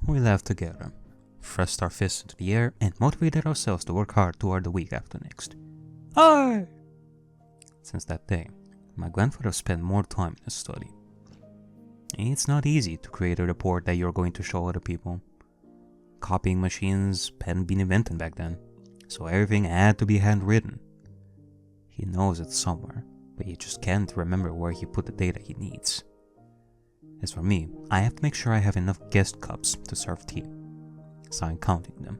we laughed together, thrust our fists into the air, and motivated ourselves to work hard toward the week after next. Aye! Since that day, my grandfather spent more time in his study. It's not easy to create a report that you're going to show other people. Copying machines hadn't been invented back then, so everything had to be handwritten. He knows it somewhere, but he just can't remember where he put the data he needs. As for me, I have to make sure I have enough guest cups to serve tea, so I'm counting them.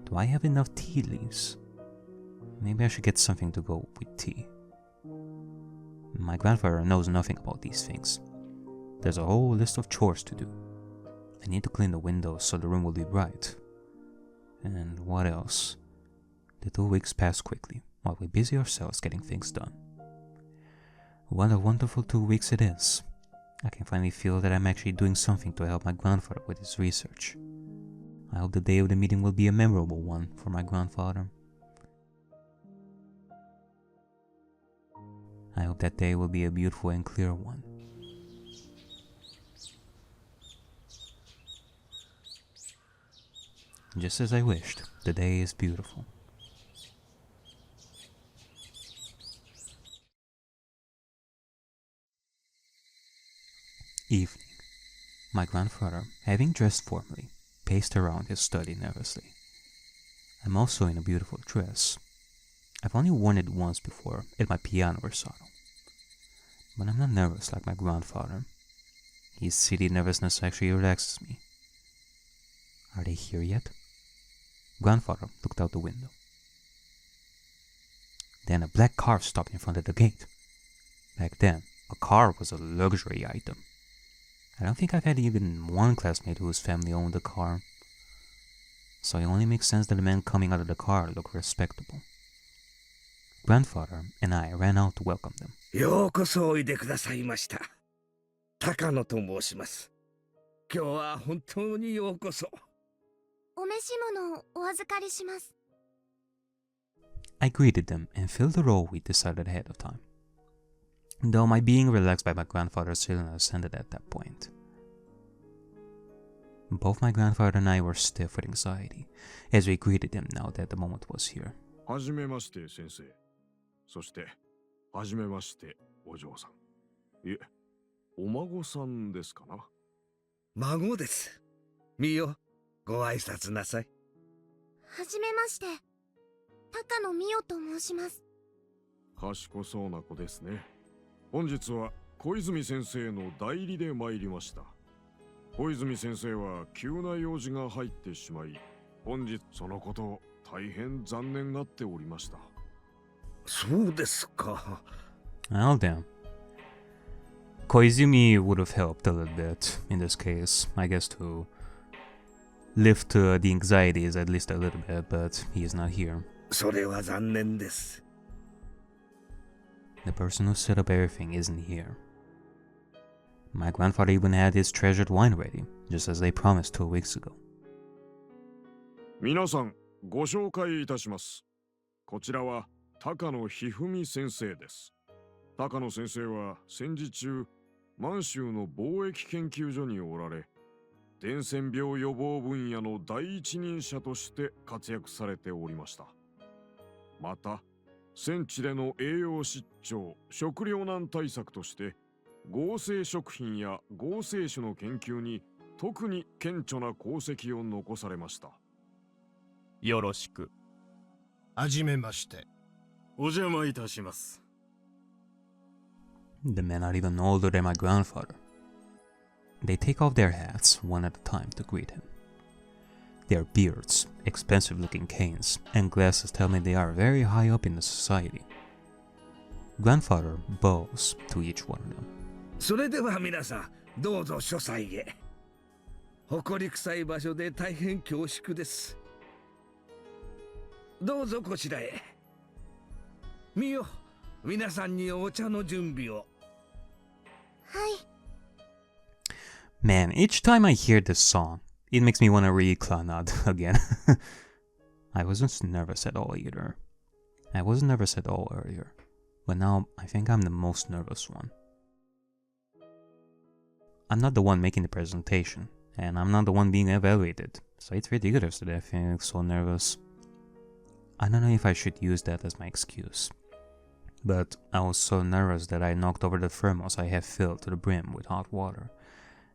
Do I have enough tea leaves? Maybe I should get something to go with tea. My grandfather knows nothing about these things. There's a whole list of chores to do. I need to clean the windows so the room will be bright. And what else? The 2 weeks pass quickly, while we busy ourselves getting things done. What a wonderful 2 weeks it is. I can finally feel that I'm actually doing something to help my grandfather with his research. I hope the day of the meeting will be a memorable one for my grandfather. I hope that day will be a beautiful and clear one. Just as I wished, the day is beautiful. Evening. My grandfather, having dressed formally, paced around his study nervously. I'm also in a beautiful dress. I've only worn it once before at my piano recital. But I'm not nervous like my grandfather. His silly nervousness actually relaxes me. Are they here yet? Grandfather looked out the window. Then a black car stopped in front of the gate. Back then, a car was a luxury item. I don't think I've had even one classmate whose family owned a car. So it only makes sense that the man coming out of the car looked respectable. Grandfather and I ran out to welcome them. ようこそおいでくださいました。高野と申します。今日は本当にようこそ。お召し物をお預かりします。I greeted them and filled the role we decided ahead of time. Though my being relaxed by my grandfather's illness ended at that point. Both my grandfather and I were stiff with anxiety as we greeted him now that the moment was here. はじめまして先生。そしてはじめましてお嬢さん。いえ、お孫さんですかな。孫です。みよ、ご挨拶なさい。はじめまして。高野美代と申します。賢そうな子ですね。本日は小泉先生の代理で参りました。小泉先生は急な用事が入ってしまい、本日そのことを大変残念がっておりました。そうですか。Well then. Koizumi would have helped a little bit in this case, I guess, to lift the anxieties at least a little bit, but he is not here. それは残念です。The person who set up everything isn't here. My grandfather even had his treasured wine ready, just as they promised 2 weeks ago. 皆さん、ご紹介いたします。こちらは高野一二三先生です。高野先生は戦時中、満州の貿易研究所におられ、伝染病予防分野の第一人者として活躍されておりました。また、戦地での栄養失調、食糧難対策として、合成食品や合成種の研究に特に顕著な功績を残されました。よろしく。はじめまして。お邪魔いたします。The men are even older than my grandfather. They take off their hats one at a time to greet him. Their beards, expensive-looking canes, and glasses tell me they are very high up in the society. Grandfather bows to each one of them. それでは皆さん、どうぞ書斎へ。誇り臭い場所で大変恐縮です。どうぞこちらへ。みよ、皆さんにお茶の準備を。はい。Man, each time I hear this song, it makes me want to read Clannad again. I wasn't nervous at all either. I wasn't nervous at all earlier, but now I think I'm the most nervous one. I'm not the one making the presentation, And I'm not the one being evaluated, so it's ridiculous that I feel so nervous. I don't know if I should use that as my excuse, but I was so nervous that I knocked over the thermos I have filled to the brim with hot water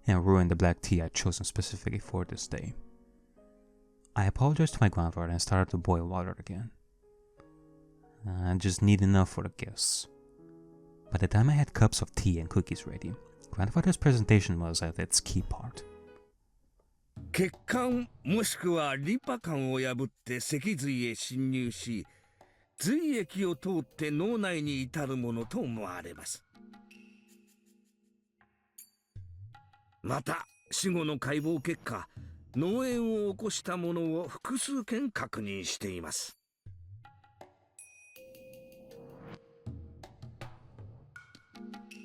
and ruined the black tea I'd chosen specifically for this day. I apologized to my grandfather and started to boil water again. I just need enough for the guests. By the time I had cups of tea and cookies ready, grandfather's presentation was at its key part. 血管もしくはリンパ管を破って脊髄へ侵入し、髄液を通って脳内に至るものと思われます。また死後の解剖結果、脳炎を起こしたものを複数件確認しています。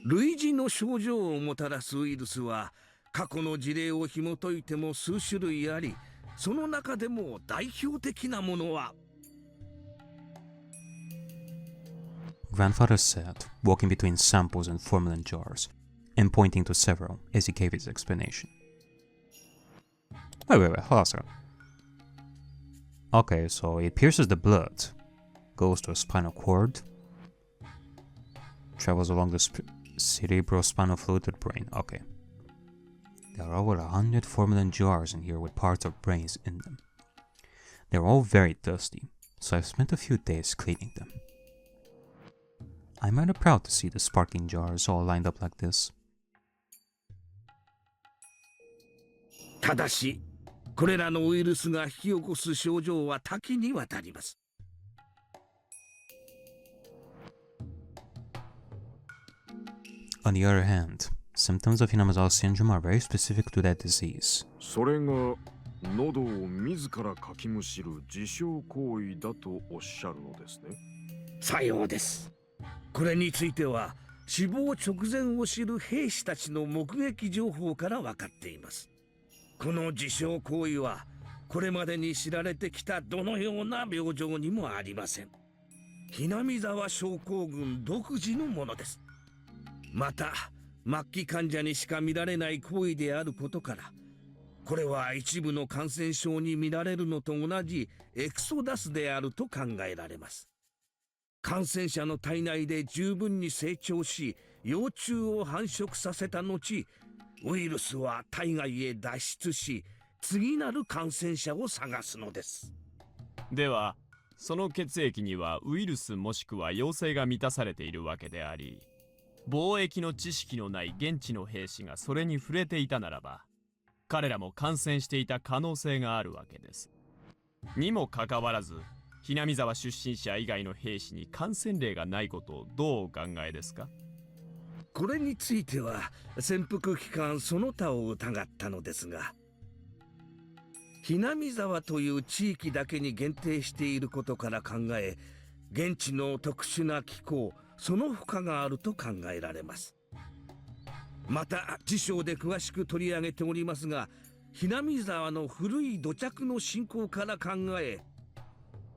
類似の症状をもたらすウイルスは過去の事例を紐解いても数種類あり、その中でも代表的なものは Grandfather said, walking between samples and formalin jars, and pointing to several as he gave his explanation. Wait, hold on, sir. Okay, so it pierces the blood, goes to a spinal cord, travels along the cerebrospinal fluid to the brain. Okay. There are over 100 formalin jars in here with parts of brains in them. They're all very dusty, so I've spent a few days cleaning them. I'm rather proud to see the sparkling jars all lined up like this. ただし、これらのウイルスが引き起こす症状は多岐にわたります。On the other hand, symptoms of Hinamizawa syndrome are very specific to that disease. それが喉を自らかきむしる自傷行為だとおっしゃるのですね。さようです。これについては死亡直前を知る兵士たちの目撃情報から分かっています。この自傷行為はこれまでに知られてきたどのような病状にもありません。Hinamizawa症候群独自のものです。また末期患者にしか見られない行為であることから、これは一部の感染症に見られるのと同じエクソダスであると考えられます。感染者の体内で十分に成長し、幼虫を繁殖させた後、ウイルスは体外へ脱出し、次なる感染者を探すのです。では、その血液にはウイルスもしくは陽性が満たされているわけであり、貿易の知識のない現地の兵士がそれに触れていたならば、彼らも感染していた可能性があるわけです。にもかかわらず、Hinamizawa出身者以外の兵士に感染例がないことをどうお考えですか？これについては潜伏期間その他を疑ったのですが、Hinamizawaという地域だけに限定していることから考え、現地の特殊な気候、その他があると考えられます。また辞書で詳しく取り上げておりますが、Hinamizawaの古い土着の信仰から考え、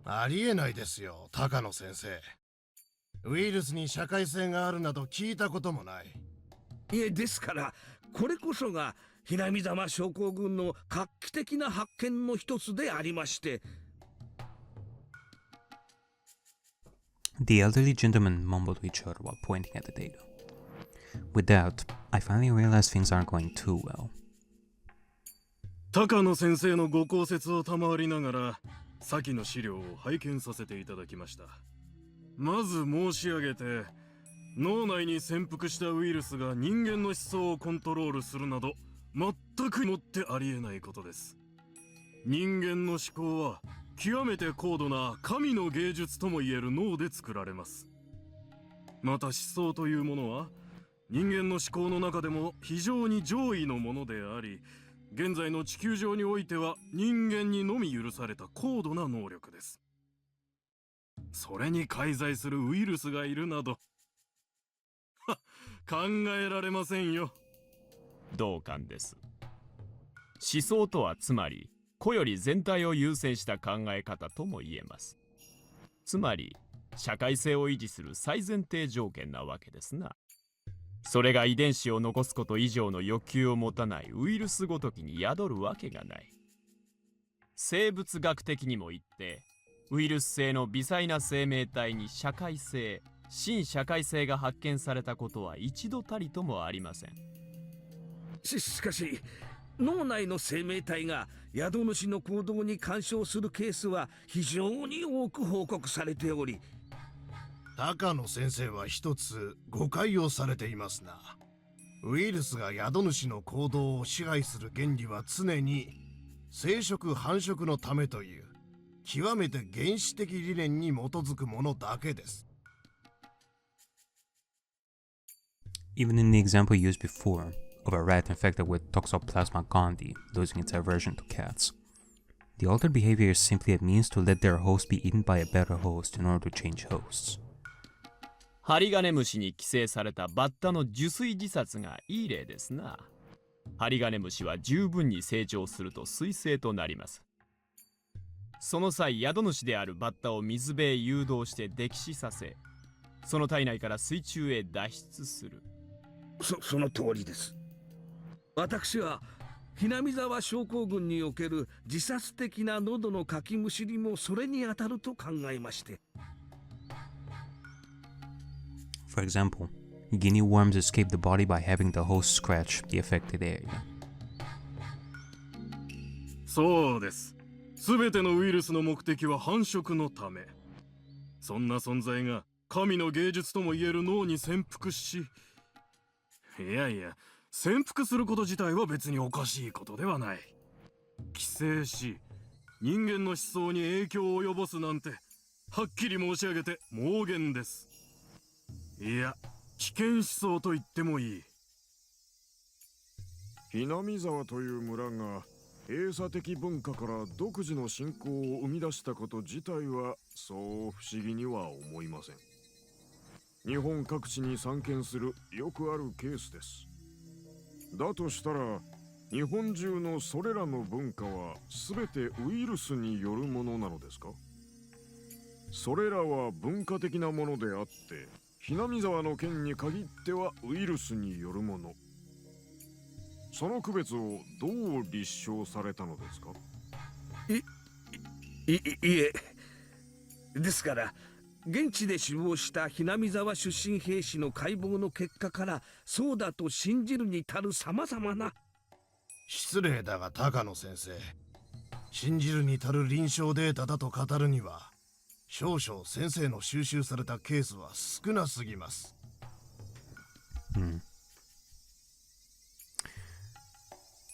ありえないですよ、高野先生。ウイルスに社会性があるなど聞いたこともない。いえ、ですからこれこそがHinamizawa症候群の画期的な発見の一つでありまして。The elderly gentleman mumbled to each other while pointing at the data. With that, I finally realized things aren't going too well. 高野先生のご考説を賜りながら、先の資料を拝見させていただきました。まず申し上げて、脳内に潜伏したウイルスが人間の思想をコントロールするなど、全くもってありえないことです。人間の思考は極めて高度な神の芸術ともいえる脳で作られます。また思想というものは人間の思考の中でも非常に上位のものであり、現在の地球上においては人間にのみ許された高度な能力です。それに介在するウイルスがいるなど考えられませんよ。同感です。思想とはつまり個より全体を優先した考え方とも言えます。つまり社会性を維持する最前提条件なわけですな。それが遺伝子を残すこと以上の欲求を持たないウイルスごときに宿るわけがない。生物学的にも言って、ウイルス性の微細な生命体に社会性、新社会性が発見されたことは一度たりともありません。しかし、脳内の生命体が宿主の行動に干渉するケースは非常に多く報告されており、高野先生は一つ誤解をされていますな。ウイルスが宿主の行動を支配する原理は常に生殖繁殖のためという極めて原始的理念に基づくものだけです。Even in the example used before of a rat infected with Toxoplasma gondii losing its aversion to cats, the altered behavior is simply a means to let their host be eaten by a better host in order to change hosts. ハリガネムシに寄生されたバッタの受水自殺がいい例ですな。ハリガネムシは十分に成長すると水生となります。その際、宿主であるバッタを水辺へ誘導して溺死させ、その体内から水中へ脱出する。その通りです。私はHinamizawa症候群における自殺的な喉のかきむしりもそれに当たると考えまして。For example, guinea worms escape the body by having the host scratch the affected area. そうです。すべてのウイルスの目的は繁殖のため。そんな存在が神の芸術ともいえる脳に潜伏し、いやいや、潜伏すること自体は別におかしいことではない。寄生し、人間の思想に影響を及ぼすなんて、はっきり申し上げて妄言です。いや、危険思想と言ってもいい。Hinamizawaという村が閉鎖的文化から独自の信仰を生み出したこと自体はそう不思議には思いません。日本各地に散見するよくあるケースです。だとしたら日本中のそれらの文化は全てウイルスによるものなのですか？それらは文化的なものであってHinamizawaの件に限ってはウイルスによるもの。その区別をどう立証されたのですか？いえ。ですから、現地で死亡したHinamizawa出身兵士の解剖の結果からそうだと信じるに足る様々な。失礼だが高野先生、信じるに足る臨床データだと語るには少々先生の収集されたケースは少なすぎます。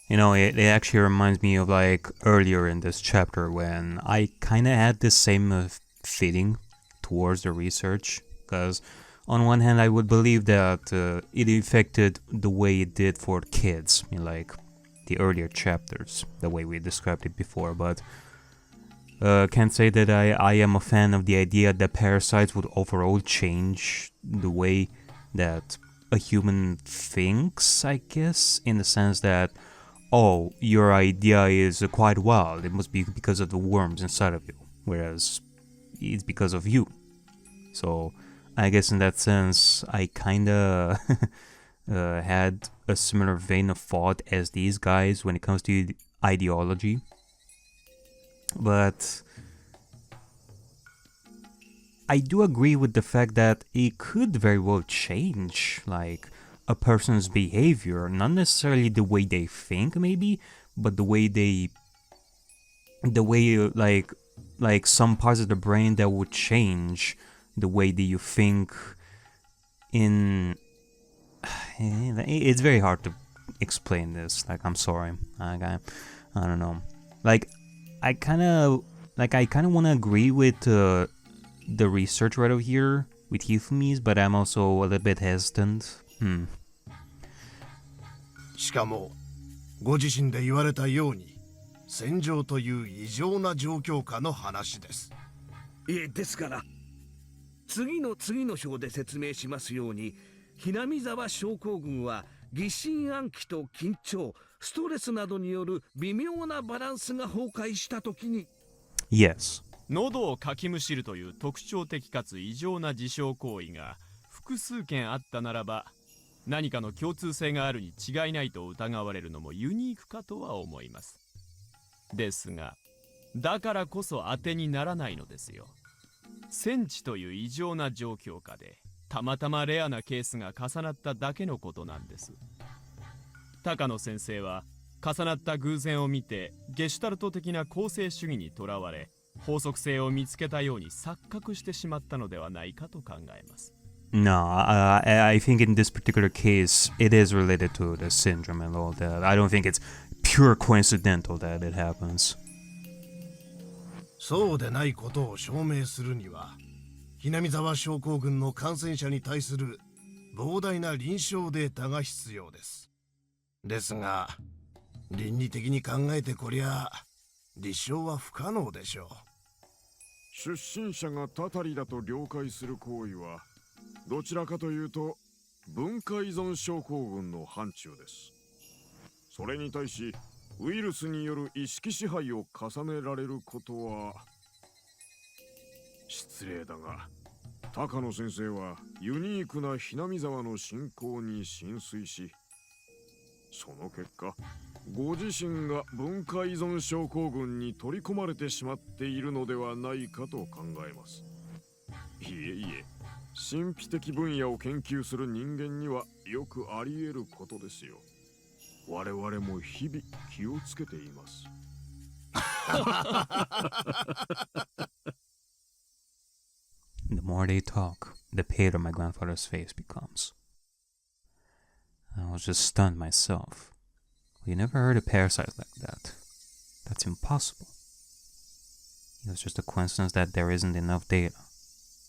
You know, it actually reminds me of like earlier in this chapter when I kind of had this same feeling towards the research. Because on one hand, I would believe that it affected the way it did for kids in like the earlier chapters, the way we described it before. But can't say that I am a fan of the idea that parasites would overall change the way that a human thinks, I guess, in the sense that, oh, your idea is quite wild, it must be because of the worms inside of you, whereas it's because of you. So I guess in that sense, I kinda had a similar vein of thought as these guys when it comes to ideology. But I do agree with the fact that it could very well change, like, a person's behavior, not necessarily the way they think maybe, but the way like some parts of the brain that would change the way that you think in it's very hard to explain this, like, I'm sorry, I don't know, like I kind of want to agree with the research right over here with Hifumi's, but I'm also a little bit hesitant. しかもご自身で言われたように戦場という異常な状況下の話です。ですから次の章で説明しますように、Hinamizawa症候群は疑心暗鬼と緊張、ストレスなどによる微妙なバランスが崩壊したときに、 Yes. 喉をかきむしるという特徴的かつ異常な自傷行為が複数件あったならば、何かの共通性があるに違いないと疑われるのもユニークかとは思います。ですが、だからこそ当てにならないのですよ。戦地という異常な状況下でたまたまレアなケースが重なっただけのことなんです。高野先生は重なった偶然を見てゲシュタルト的な構成主義にとらわれ、法則性を見つけたように錯覚してしまったのではないかと考えます。No, I think in this particular case, it is related to the syndrome and all that. I don't think it's pure coincidental that it happens. そうでないことを証明するには、Hinamizawa症候群の感染者に対する膨大な臨床データが必要です。ですが、倫理的に考えてこりゃ、立証は不可能でしょ出身者がタタリだと了解する行為は、どちらかというと文化依存症候群の範疇です。それに対しウイルスによる意識支配を重ねられることは、失礼だが高野先生はユニークなHinamizawaの信仰に心酔し、その結果ご自身が文化依存症候群に取り込まれてしまっているのではないかと考えます。いえいえ、神秘的分野を研究する人間にはよくあり得ることですよ。我々も日々気をつけています。The more they talk, the paler my grandfather's face becomes. I was just stunned myself. We never heard a parasite like that. That's impossible. It was just a coincidence that there isn't enough data.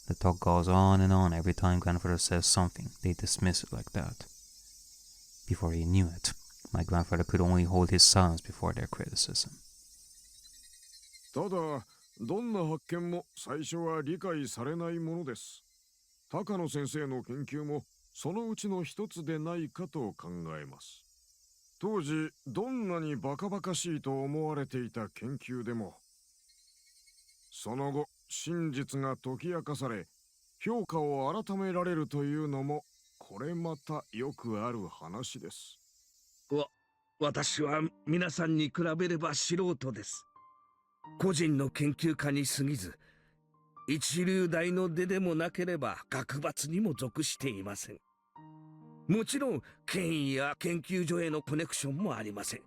The talk goes on and on. Every time grandfather says something, they dismiss it like that. Before he knew it, my grandfather could only hold his silence before their criticism. ただ、どんな発見も最初は理解されないものです。高野先生の研究もそのうちの一つでないかと考えます。当時、どんなにバカバカしいと思われていた研究でも、その後、真実が解き明かされ、評価を改められるというのも、これまたよくある話です。私は皆さんに比べれば素人です。個人の研究家に過ぎず、一流大の出でもなければ学閥にも属していません。もちろん権威や研究所へのコネクションもありません。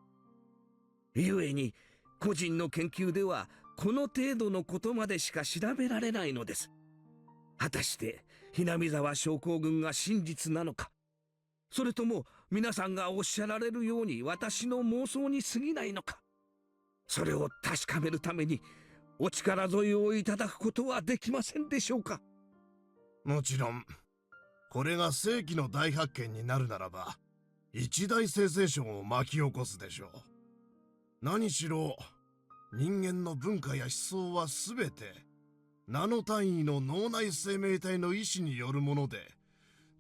故に個人の研究ではこの程度のことまでしか調べられないのです。果たしてHinamizawa症候群が真実なのか、それとも皆さんがおっしゃられるように私の妄想に過ぎないのか、それを確かめるためにお力添えをいただくことはできませんでしょうか。もちろん、これが世紀の大発見になるならば、一大センセーションを巻き起こすでしょう。何しろ、人間の文化や思想はすべて、ナノ単位の脳内生命体の意志によるもので、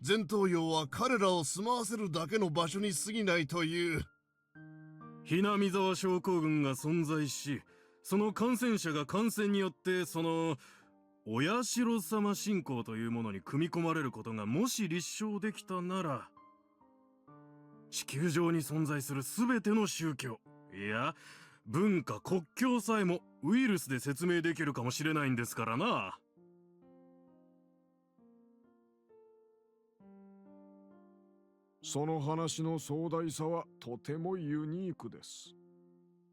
前頭葉は彼らを住まわせるだけの場所に過ぎないという。Hinamizawa症候群が存在し、その感染者が感染によってそのお社様信仰というものに組み込まれることがもし立証できたなら、地球上に存在する全ての宗教、いや文化国境さえもウイルスで説明できるかもしれないんですからな。その話の壮大さはとてもユニークです。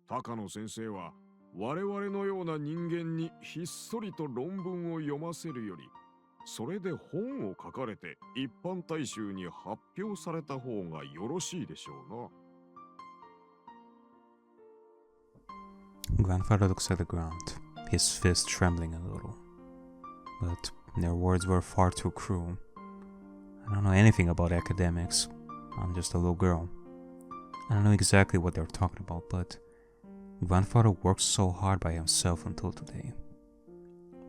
高野先生は我々のような人間にひっそりと論文を読ませるより、それで本を書かれて一般大衆に発表された方がよろしいでしょうな。Grandfather looks at the ground, his fist trembling a little. But their words were far too cruel. I don't know anything about academics. I'm just a little girl. I don't know exactly what they're talking about, but Grandfather worked so hard by himself until today.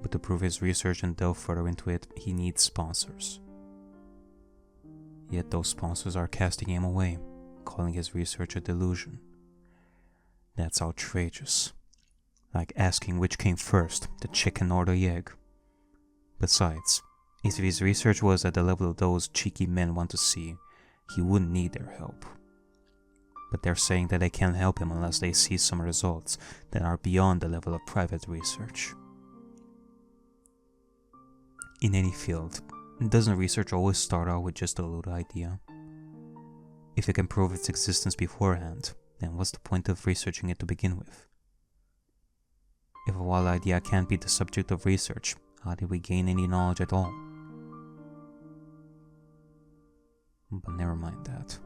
But to prove his research and delve further into it, he needs sponsors. Yet those sponsors are casting him away, calling his research a delusion. That's outrageous. Like asking which came first, the chicken or the egg. Besides, if his research was at the level of those cheeky men want to see, he wouldn't need their help. But they're saying that they can't help him unless they see some results that are beyond the level of private research. In any field, doesn't research always start out with just a little idea? If it can prove its existence beforehand, then what's the point of researching it to begin with? If a wild idea can't be the subject of research, how did we gain any knowledge at all? But never mind that.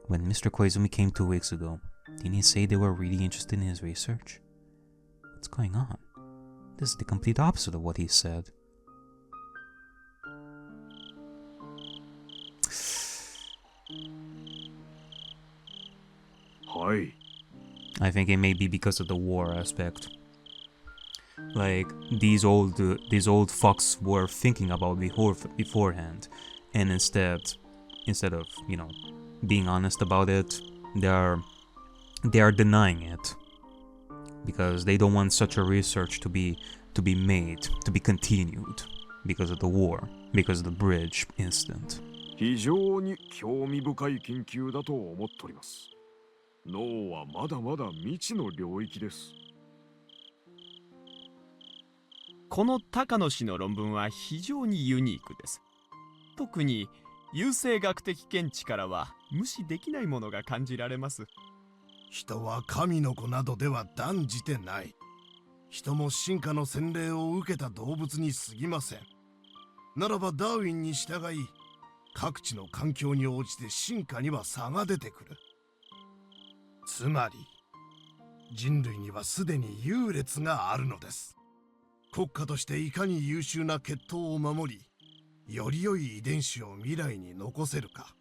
When Mr. Koizumi came 2 weeks ago, didn't he say they were really interested in his research? What's going on? This is the complete opposite of what he said. Hi. I think it may be because of the war aspect. Like, these old fucks were thinking about beforehand, and instead of, you know, being honest about it, they are denying it because they don't want such a research to be continued because of the war, because of the bridge incident. 非常に興味深い研究だと思っております。脳はまだまだ未知の領域です。この高野氏の論文は非常にユニークです。特に優生学的見地からは無視できないものが感じられます。人は神の子などでは断じてない。人も進化の洗礼を受けた動物に過ぎません。ならばダーウィンに従い、各地の環境に応じて進化には差が出てくる。つまり、人類にはすでに優劣があるのです。国家としていかに優秀な血統を守り、より良い遺伝子を未来に残せるか。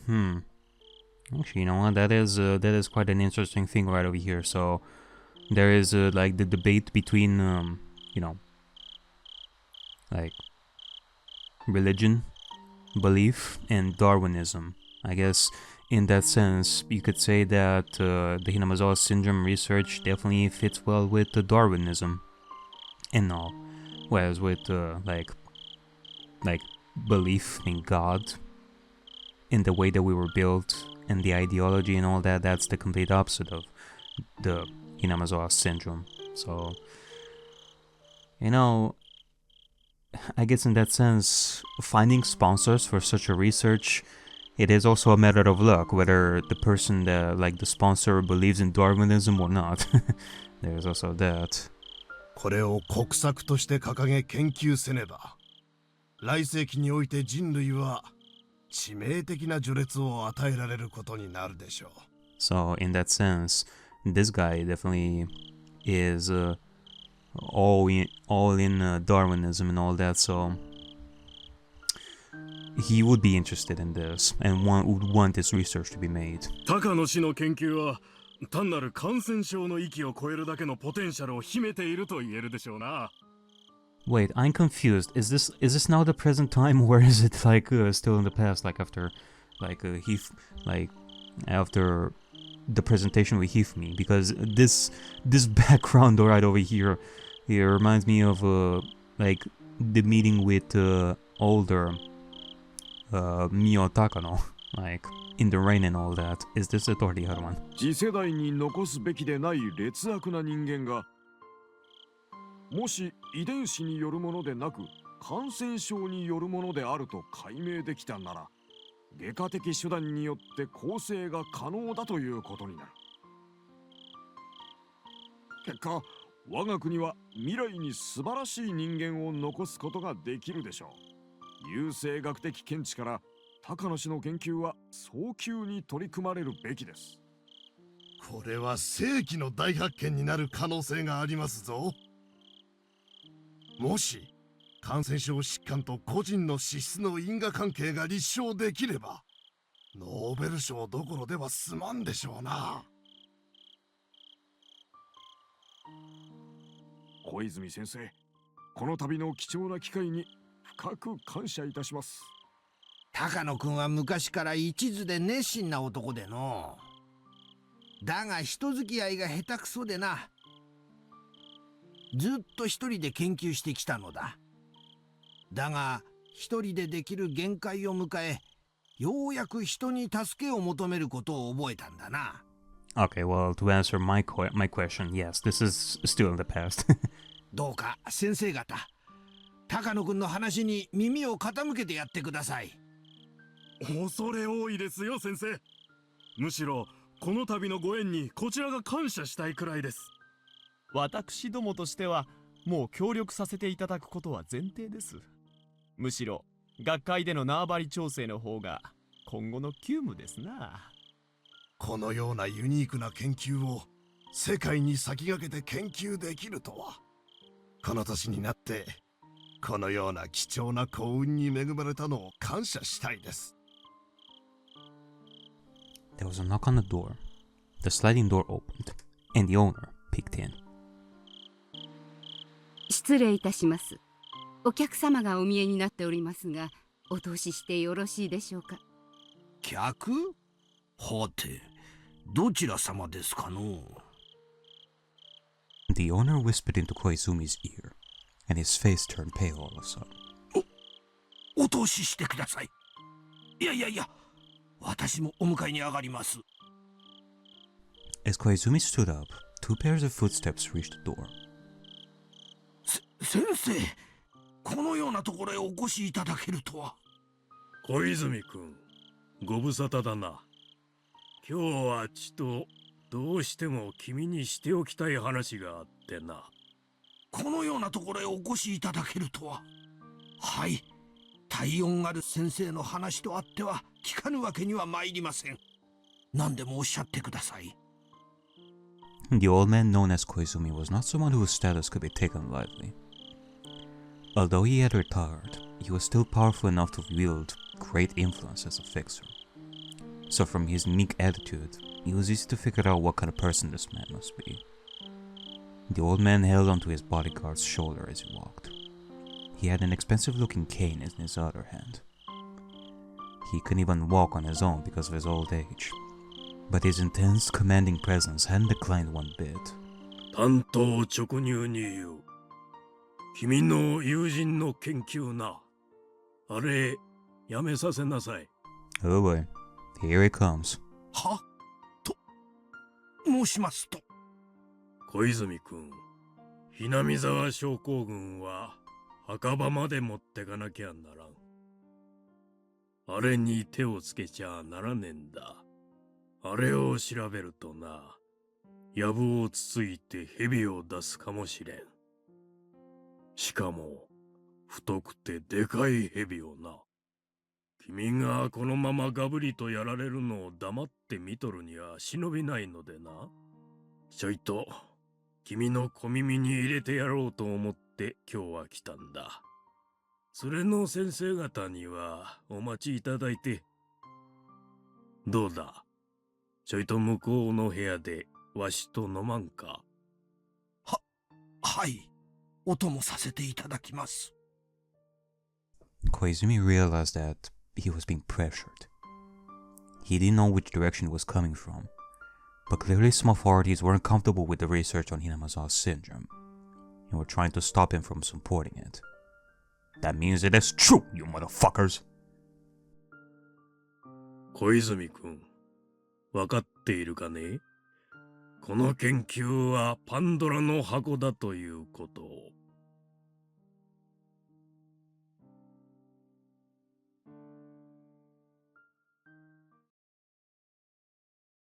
Actually, you know what? That is quite an interesting thing right over here. So there is like the debate between you know, like religion, belief, and Darwinism. I guess in that sense, you could say that the Hinamizawa syndrome research definitely fits well with the Darwinism and all, whereas with like belief in God, in the way that we were built, and the ideology and all that, that's the complete opposite of the Hinamizawa syndrome. So, you know, I guess in that sense, finding sponsors for such a research, it is also a matter of luck, whether the person that, like the sponsor, believes in Darwinism or not. There's also that. これを国策として掲げ研究せねば、来世紀において人類は致命的な序列を与えられることになるでしょう。So in that sense, this guy definitely is all in Darwinism and all that. So he would be interested in this and would want this research to be made. 高野氏の研究は単なる感染症の域を超えるだけのポテンシャルを秘めていると言えるでしょうな。Wait, I'm confused. Is this now the present time, or is it like still in the past? Like after, after the presentation with Hifumi? Because this background right over here reminds me of like the meeting with older Mio Takano, like in the rain and all that. Is this it or the other one? 次世代に残すべきでない劣悪な人間が、もし遺伝子によるものでなく感染症によるものであると解明できたなら、外科的手段によって構成が可能だということになる。結果、我が国は未来に素晴らしい人間を残すことができるでしょう。優生学的見地から高野氏の研究は早急に取り組まれるべきです。これは世紀の大発見になる可能性がありますぞ。もし感染症疾患と個人の資質の因果関係が立証できれば、ノーベル賞どころでは済まんでしょうな。小泉先生、この度の貴重な機会に深く感謝いたします。高野くんは昔から一途で熱心な男での。だが人付き合いが下手くそでな。ずっと一人で研究してきたのだ。だが一人でできる限界を迎え、ようやく人に助けを求めることを覚えたんだな。Okay, well, to answer my question, yes, this is still in the past. どうか先生方、高野くんの話に耳を傾けてやってください。恐れ多いですよ、先生。むしろこの度のご縁にこちらが感謝したいくらいです。私どもとしてはもう協力させていただくことは前提です。むしろ学会での縄張り調整の方が今後の急務ですな。このようなユニークな研究を世界に先駆けて研究できるとは。この年になってこのような貴重な幸運に恵まれたのを感謝したいです。There was a knock on the door. The sliding door opened, and the owner peeked in. 失礼いたします。お客様がお見えになっておりますが、お通ししてよろしいでしょうか。客？はて、どちら様ですかの？ The owner whispered into Koizumi's ear, and his face turned pale all of a sudden. お通ししてください。いやいやいや、私もお迎えに上がります。As Koizumi stood up, two pairs of footsteps reached the door. 先生、このようなところへお越しいただけるとは。小泉君、ご無沙汰だな。今日はちとどうしても君にしておきたい話があってな。このようなところへお越しいただけるとは。はい、体温ある先生の話とあっては聞かぬわけには参りません。何でもおっしゃってください。The old man known as Koizumi was not someone whose status could be taken lightly. Although he had retired, he was still powerful enough to wield great influence as a fixer. So from his unique attitude, it was easy to figure out what kind of person this man must be. The old man held onto his bodyguard's shoulder as he walked. He had an expensive-looking cane in his other hand. He couldn't even walk on his own because of his old age, but his intense, commanding presence hadn't declined one bit. 単刀直入に言う。君の友人の研究な。あれ、やめさせなさい。Oh boy, here he comes. はと申しますと。小泉君、Hinamizawa症候群は墓場まで持ってかなきゃならん。あれに手をつけちゃならねえんだ。あれを調べるとな、藪をつついて蛇を出すかもしれん。しかも、太くてでかい蛇をな。君がこのままガブリとやられるのを黙って見とるには忍びないのでな。ちょいと、君の小耳に入れてやろうと思って今日は来たんだ。連れの先生方にはお待ちいただいて。どうだ、ちょいと向こうの部屋でわしと飲まんか。はい、お供させていただきます。Koizumi realized that he was being pressured. He didn't know which direction it was coming from, but clearly some authorities weren't comfortable with the research on Hinamizawa's syndrome, and were trying to stop him from supporting it. That means it is true, you motherfuckers! 小泉君、わかっているかね？この研究はパンドラの箱だということを。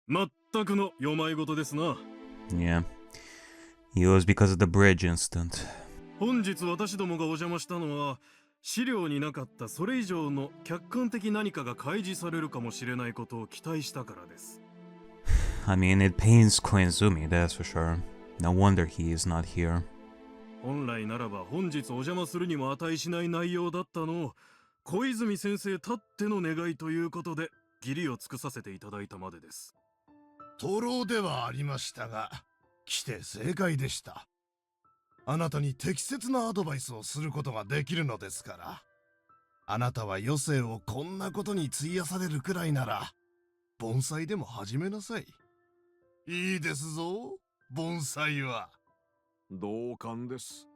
全くの世まいごとですな。Yeah, it was because of the bridge incident. 本日私どもがお邪魔したのは、資料になかったそれ以上の客観的何かが開示されるかもしれないことを期待したからです。I mean, it pains Koizumi, that's for sure. No wonder he is not here. 本来ならば本日お邪魔するにも値しない内容だったのを、小泉先生たっての願いということで義理を尽くさせていただいたまでです。徒労ではありましたが、来て正解でした。あなたに適切なアドバイスをすることができるのですから。あなたは余生をこんなことに費やされるくらいなら、盆栽でも始めなさい。いいですぞ、盆栽は。同感です。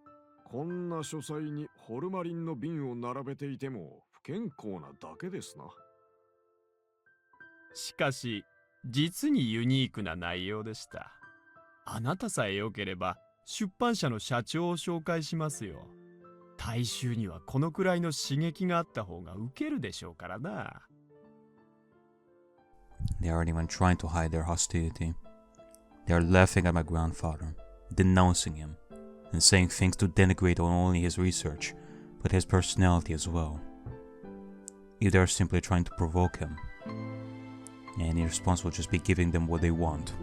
こんな書斎にホルマリンの瓶を並べていても不健康なだけですな。しかし、実にユニークな内容でした。あなたさえよければ、出版社の社長を紹介しますよ。大衆にはこのくらいの刺激があった方がウケるでしょうからな。They aren't even trying to hide their hostility. They are laughing at my grandfather, denouncing him, and saying things to denigrate not only his research, but his personality as well. If they are simply trying to provoke him, any response will just be giving them what they want.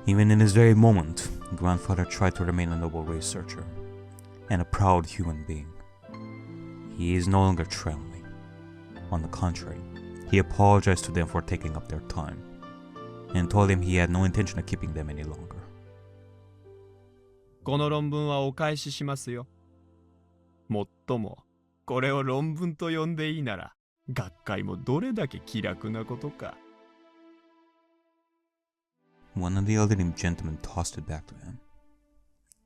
Even in this very moment, grandfather tried to remain a noble researcher, and a proud human being. He is no longer trembling. On the contrary, he apologized to them for taking up their time, and told them he had no intention of keeping them any longer. この論文はお返ししますよ。もっとも、これを論文と呼んでいいなら、学会もどれだけ気楽なことか。One of the elderly gentlemen tossed it back to him.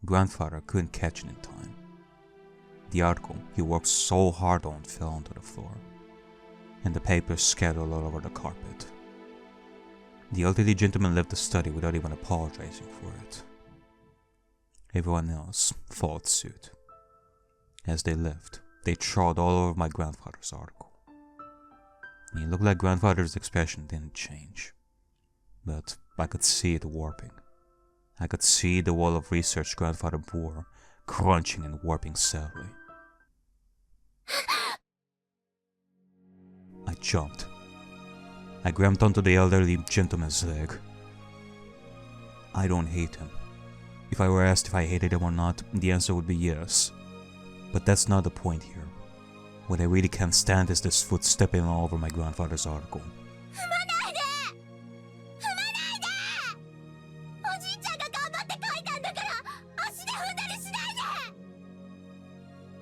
Grandfather couldn't catch it in time. The article he worked so hard on fell onto the floor, and the papers scattered all over the carpet. The elderly gentleman left the study without even apologizing for it. Everyone else followed suit. As they left, they trod all over my grandfather's article. It looked like grandfather's expression didn't change, but I could see it warping. I could see the wall of research grandfather bore crunching and warping sadly. I jumped. I grabbed onto the elderly gentleman's leg. I don't hate him. If I were asked if I hated him or not, the answer would be yes. But that's not the point here. What I really can't stand is this foot stepping all over my grandfather's article.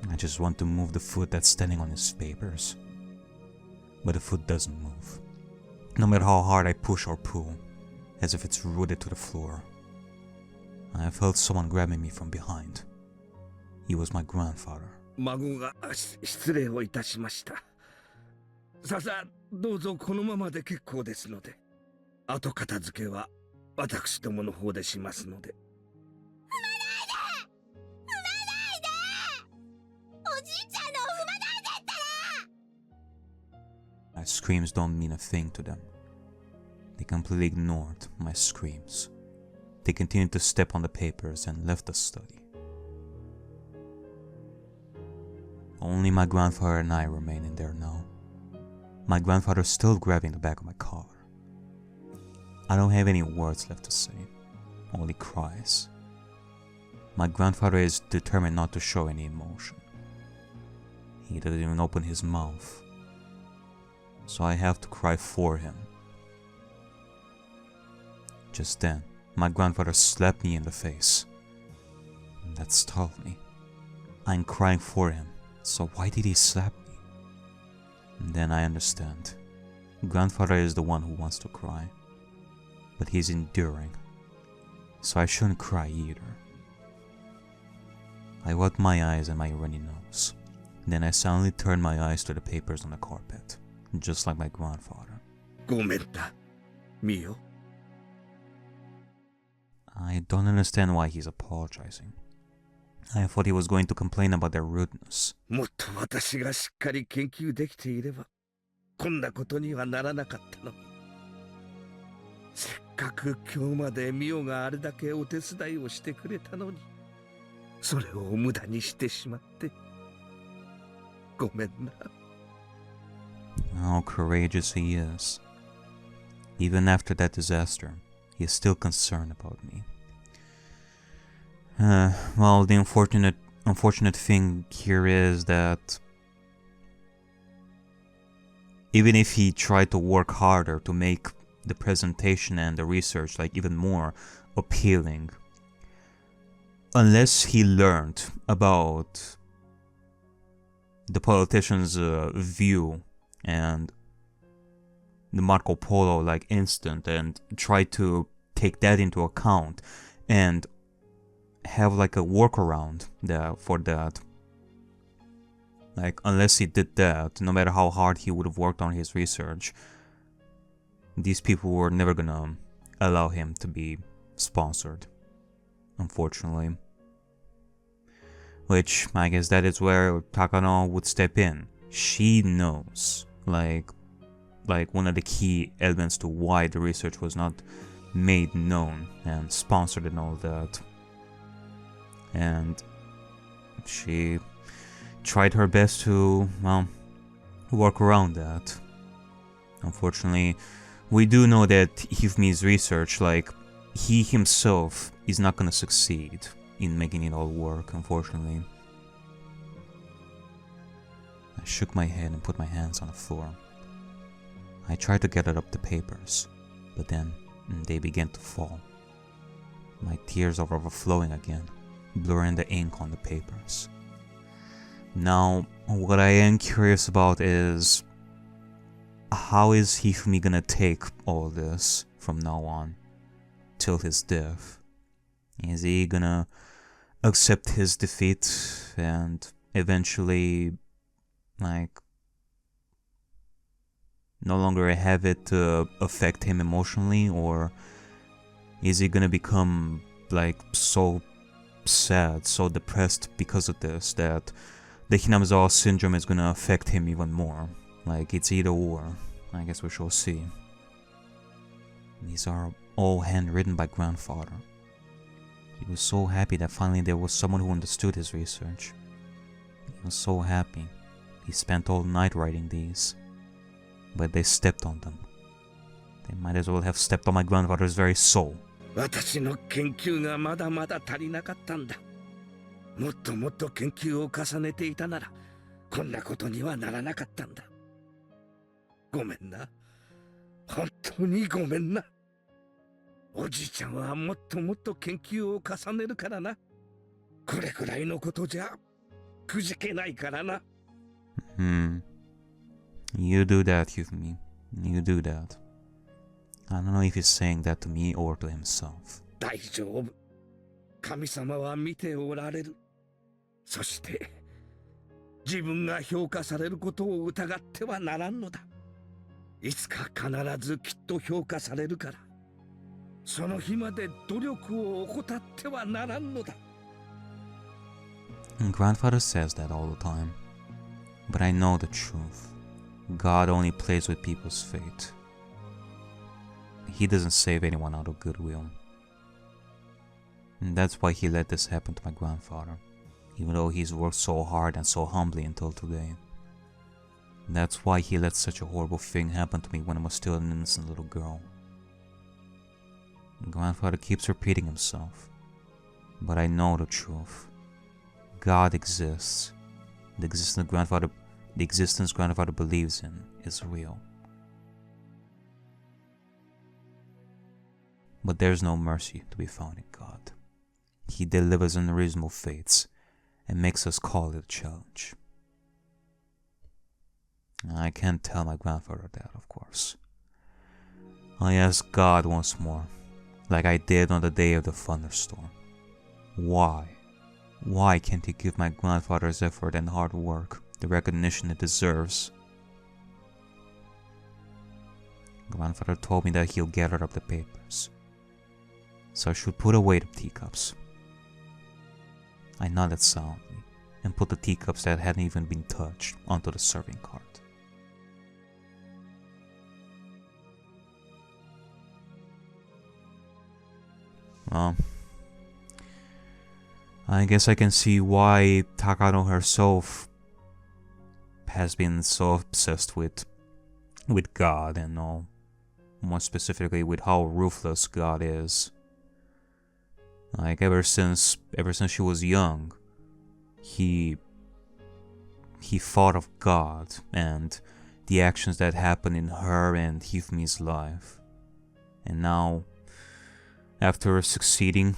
I just want to move the foot that's standing on his papers. But the foot doesn't move. No matter how hard I push or pull, as if it's rooted to the floor. I felt someone grabbing me from behind. He was my grandfather. 孫が失礼をいたしました。さあどうぞこのままで結構ですので、後片付けは私どもの方でしますので。My screams don't mean a thing to them. They completely ignored my screams. They continued to step on the papers and left the study. Only my grandfather and I remain in there now. My grandfather still grabbing the back of my collar. I don't have any words left to say, only cries. My grandfather is determined not to show any emotion. He doesn't even open his mouth. So I have to cry for him. Just then, my grandfather slapped me in the face. That startled me. I'm crying for him, so why did he slap me? And then I understand. Grandfather is the one who wants to cry, but he's enduring, so I shouldn't cry either. I wiped my eyes and my runny nose. Then I silently turned my eyes to the papers on the carpet, just like my grandfather. ごめんだ、ミオ。I don't understand why he's apologizing. I thought he was going to complain about their rudeness. もっと私がしっかり研究できていれば、こんなことにはならなかったのに。せっかく今日までミオがあれだけお手伝いをしてくれたのに、それを無駄にしてしまって。ごめんな。How courageous he is. Even after that disaster, he is still concerned about me. Well, the unfortunate thing here is that even if he tried to work harder to make the presentation and the research like even more appealing, unless he learned about the politician's view and the Marco Polo like instant and try to take that into account and have like a workaround for that. Like unless he did that, no matter how hard he would have worked on his research, these people were never gonna allow him to be sponsored, unfortunately. Which, I guess that is where Takano would step in. She knows, like one of the key elements to why the research was not made known and sponsored and all that. And she tried her best to, well, work around that. Unfortunately, we do know that Hifumi's research, like, he himself is not gonna succeed in making it all work, unfortunately. I shook my head and put my hands on the floor. I tried to gather up the papers, but then they began to fall. My tears are overflowing again, blurring the ink on the papers. Now, what I am curious about is, how is Hifumi gonna take all this from now on, till his death? Is he gonna accept his defeat and eventually, like, no longer have it affect him emotionally, or is he gonna become, like, so sad, so depressed because of this that the Hinamizawa syndrome is gonna affect him even more? Like, it's either or. I guess we shall see. These are all handwritten by grandfather. He was so happy that finally there was someone who understood his research. He was so happy. He spent all night writing these. But they stepped on them. They might as well have stepped on my grandfather's very soul. 私の研究がまだまだ足りなかったんだ。もっともっと研究を重ねていたなら、こんなことにはならなかったんだ。ごめんな。本当にごめんな。おじいちゃんはもっともっと研究を重ねるからな。これくらいのことじゃくじけないからな。You do that, Hifumi. You do that. I don't know if he's saying that to me or to himself. 大丈夫。神様は見ておられる。そして、自分が評価されることを疑ってはならんのだ。いつか必ずきっと評価されるから。その日まで努力を怠ってはならんのだ。Grandfather says that all the time. But I know the truth. God only plays with people's fate. He doesn't save anyone out of goodwill. And that's why he let this happen to my grandfather, even though he's worked so hard and so humbly until today. That's why he let such a horrible thing happen to me when I was still an innocent little girl. Grandfather keeps repeating himself, but I know the truth. God exists. The existence grandfather believes in is real. But there's no mercy to be found in God. He delivers unreasonable fates and makes us call it a challenge. I can't tell my grandfather that, of course. I ask God once more, like I did on the day of the thunderstorm. Why? Why can't he give my grandfather's effort and hard work the recognition it deserves? Grandfather told me that he'll gather up the papers, so I should put away the teacups. I nodded soundly and put the teacups that hadn't even been touched onto the serving cart. Well, I guess I can see why Takano herself has been so obsessed with God and all. More specifically with how ruthless God is. Like ever since she was young, he thought of God and the actions that happened in her and Hifumi's life. And now, after succeeding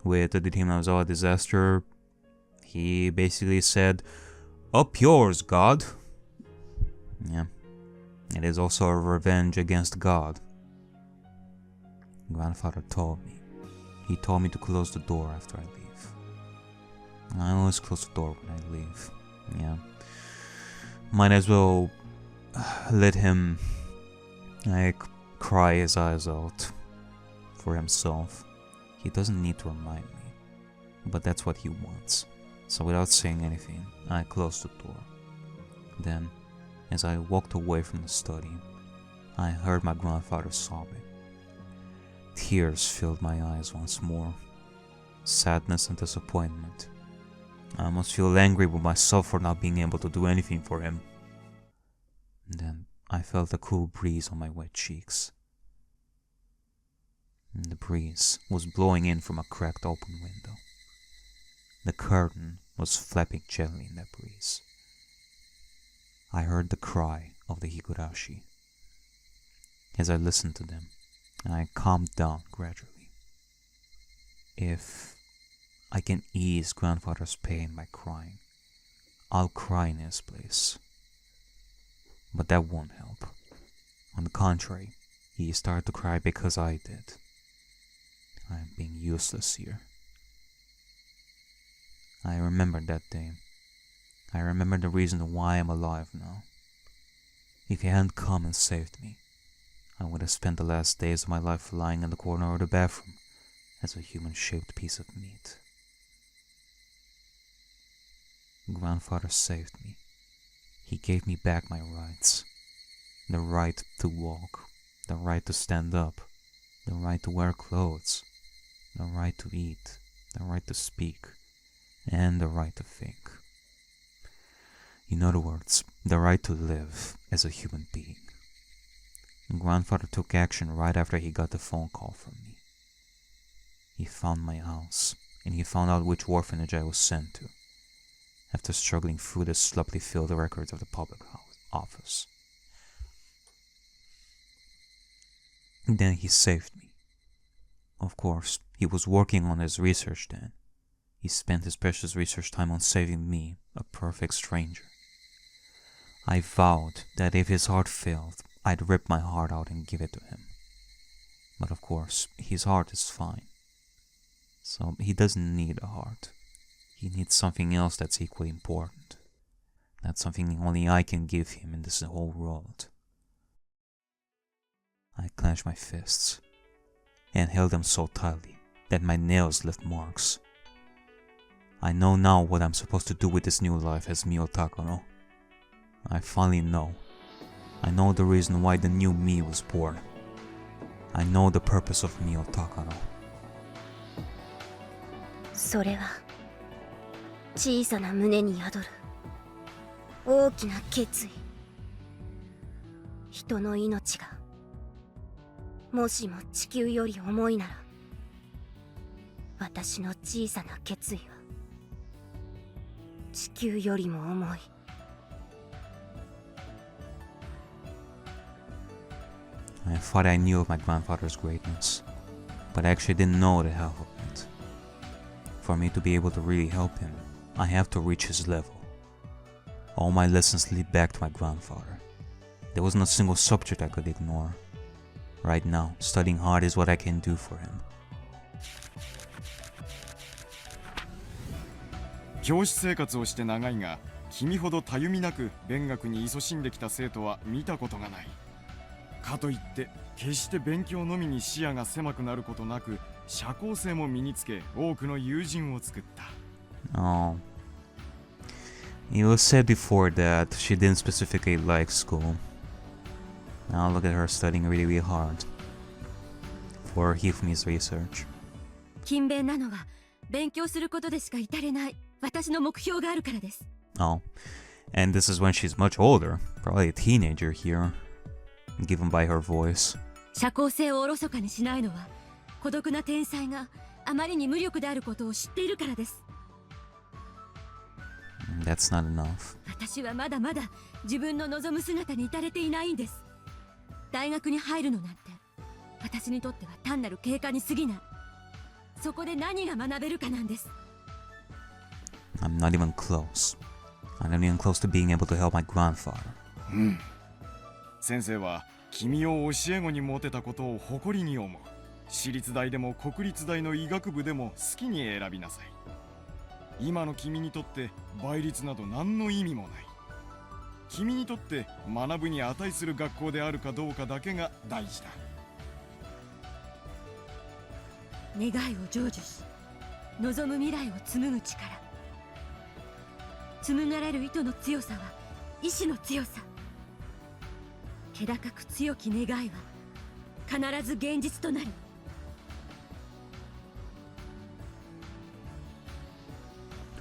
with the Hinamizawa disaster, he basically said, "Up yours, God." Yeah, it is also a revenge against God. Grandfather told me. He told me to close the door after I leave. I always close the door when I leave. Yeah. Might as well let him, like, cry his eyes out for himself. He doesn't need to remind me, but that's what he wants. So without saying anything, I closed the door. Then, as I walked away from the study, I heard my grandfather sobbing. Tears filled my eyes once more. Sadness and disappointment. I almost feel angry with myself for not being able to do anything for him. Then I felt a cool breeze on my wet cheeks. The breeze was blowing in from a cracked open window. The curtain was flapping gently in that breeze. I heard the cry of the Higurashi. As I listened to them, I calmed down gradually. If I can ease grandfather's pain by crying, I'll cry in his place. But that won't help. On the contrary, he started to cry because I did. I'm being useless here. I remember that day. I remember the reason why I'm alive now. If he hadn't come and saved me, I would have spent the last days of my life lying in the corner of the bathroom as a human-shaped piece of meat. Grandfather saved me. He gave me back my rights. The right to walk, the right to stand up, the right to wear clothes, the right to eat, the right to speak, and the right to think. In other words, the right to live as a human being. Grandfather took action right after he got the phone call from me. He found my house, and he found out which orphanage I was sent to, after struggling through the sloppily filled records of the public office. Then he saved me. Of course, he was working on his research then. He spent his precious research time on saving me, a perfect stranger. I vowed that if his heart failed, I'd rip my heart out and give it to him. But of course, his heart is fine. So he doesn't need a heart. He needs something else that's equally important. That's something only I can give him in this whole world. I clenched my fists and held them so tightly that my nails left marks. I know now what I'm supposed to do with this new life as Mio Takano. I finally know. I know the reason why the new me was born. I know the purpose of Mio Takano. それは小さな胸に宿る大きな決意。人の命がもしも地球より重いなら、私の小さな決意は地球よりも重い。I thought I knew of my grandfather's greatness, but I actually didn't know the half of it. For me to be able to really help him, I have to reach his level. All my lessons lead back to my grandfather. There wasn't a single subject I could ignore. Right now, studying hard is what I can do for him. 教師生活をして長いが、君ほどたゆみなく勉学に勤しんできた生徒は見たことがない。かといって決して勉強のみに視野が狭くなることなく、社交性も身につけ、多くの友人を作った。Oh. It was said before that she didn't specifically like school. Now look at her studying really, really hard for Hifumi's research. 勤勉なのは勉強することでしか至れない私の目標があるからです。Oh, and this is when she's much older, probably a teenager here, given by her voice. 社交性をおろそかにしないのは孤独な天才があまりに無力であることを知っているからです。That's not enough. 私はまだまだ自分の望む姿に至れていないんです。大学に入るのなんて私にとっては単なる経過に過ぎない。そこで何が学べるかなんです。I'm not even close. I'm not even close to being able to help my grandfather. 先生は君を教え子に持てたことを誇りに思う。私立大でも国立大の医学部でも好きに選びなさい。今の君にとって倍率など何の意味もない。君にとって学ぶに値する学校であるかどうかだけが大事だ。願いを成就し望む未来を紡ぐ力。紡がれる糸の強さは意志の強さ。気高く強き願いは必ず現実となる。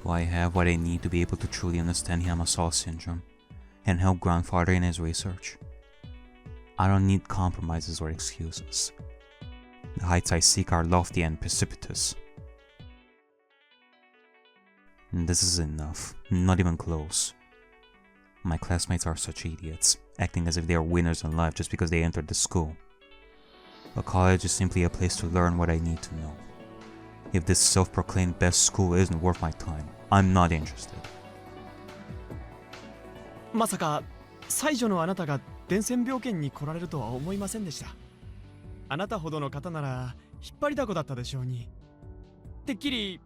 Do I have what I need to be able to truly understand Hinamizawa syndrome and help grandfather in his research? I don't need compromises or excuses. The heights I seek are lofty and precipitous. And this is enough, not even close. My classmates are such idiots, acting as if they are winners in life just because they entered the school. A college is simply a place to learn what I need to know. If this self-proclaimed best school isn't worth my time, I'm not interested. まさか才女のあなたが伝染病圏に来られるとは思いませんでした。あなたほどの方なら引っ張りだこだったでしょうに。てっきり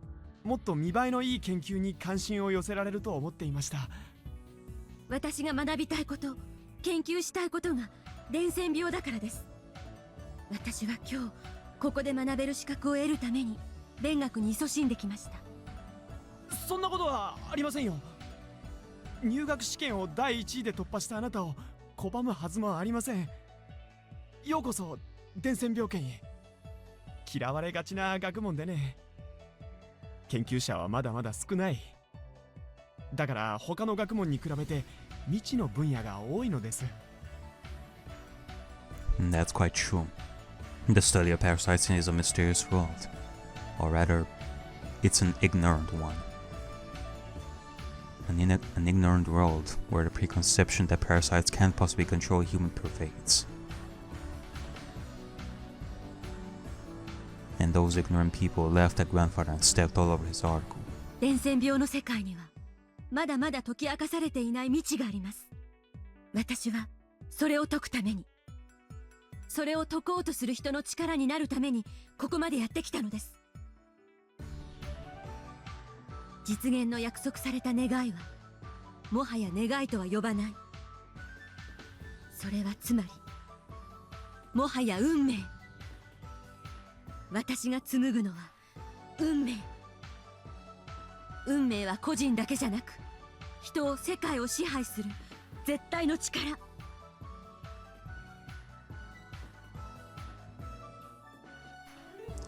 もっと見栄えのいい研究に関心を寄せられると思っていました。私が学びたいこと、研究したいことが伝染病だからです。私は今日ここで学べる資格を得るために勉学に勤しんできました。そんなことはありませんよ。入学試験を第1位で突破したあなたを拒むはずもありません。ようこそ伝染病圏へ。嫌われがちな学問でね。研究者はまだまだ少ない。だから他の学問に比べて未知の分野が多いのです。That's quite true. The study of parasites is a mysterious world. Or rather, it's an ignorant one. An ignorant world where the preconception that parasites can't possibly control human pervades. And those ignorant people laughed at grandfather and stepped all over his article. 伝染病の世界にはまだまだ解き明かされていない未知があります。私はそれを解くために、それを解こうとする人の力になるためにここまでやってきたのです。実現の約束された願いはもはや願いとは呼ばない。それはつまりもはや運命。私が紡ぐのは運命。運命は個人だけじゃなく人を、世界を支配する絶対の力。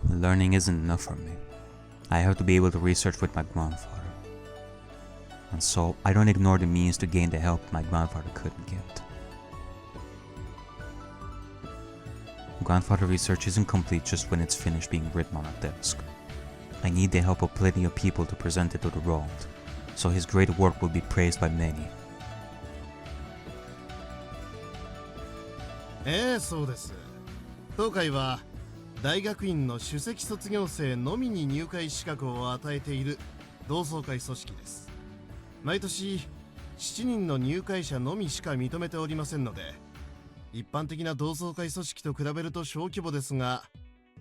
Learning isn't enough for me. I have to be able to research with my grandfather. And so, I don't ignore the means to gain the help my grandfather couldn't get. Grandfather research isn't complete just when it's finished being written on a desk. I need the help of plenty of people to present it to the world, so his great work will be praised by many. そうです。当会は大学院の首席卒業生のみに入会資格を与えている同窓会組織です。毎年7人の入会者のみしか認めておりませんので、一般的な同窓会組織と比べると小規模ですが、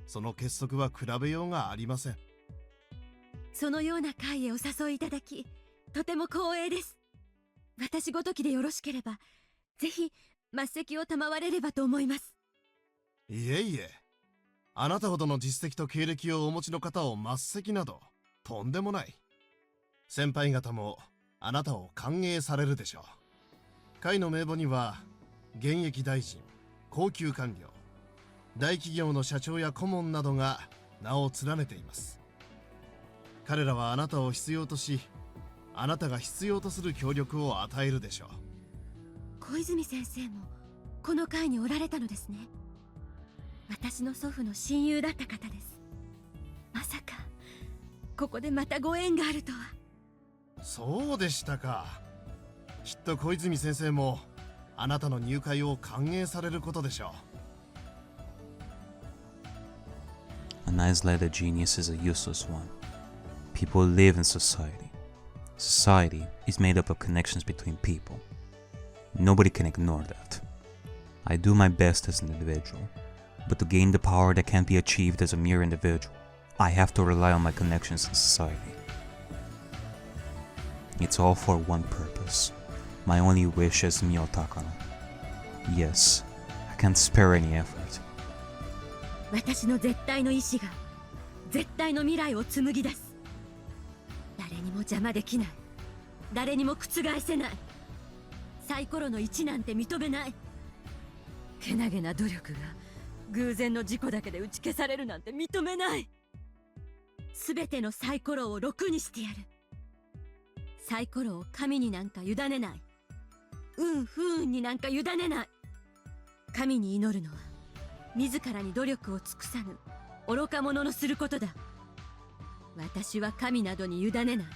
その結束は比べようがありません。そのような会へお誘いいただき、とても光栄です。私ごときでよろしければ、ぜひ末席を賜れればと思います。いえいえ、あなたほどの実績と経歴をお持ちの方を末席などとんでもない。先輩方もあなたを歓迎されるでしょう。会の名簿には現役大臣、高級官僚、大企業の社長や顧問などが名を連ねています。彼らはあなたを必要とし、あなたが必要とする協力を与えるでしょう。小泉先生もこの会におられたのですね。私の祖父の親友だった方です。まさかここでまたご縁があるとは。そうでしたか。きっと小泉先生もあなたの入会を歓迎されることでしょう。A nice letter genius is a useless one. People live in society. Society is made up of connections between people. Nobody can ignore that. I do my best as an individual, but to gain the power that can't be achieved as a mere individual, I have to rely on my connections in society. It's all for one purpose. My only wish as Mio Takano. Yes, I can't spare any effort. 私の絶対の意志が絶対の未来を紡ぎ出す。誰にも邪魔できない、誰にも覆せない。サイコロの1なんて認めない。けなげな努力が偶然の事故だけで打ち消されるなんて認めない。全てのサイコロを6にしてやる。サイコロを神になんか委ねない。不運になんか委ねない。神に祈るのは自らに努力を尽くさぬ愚か者のすることだ。私は神などに委ねない。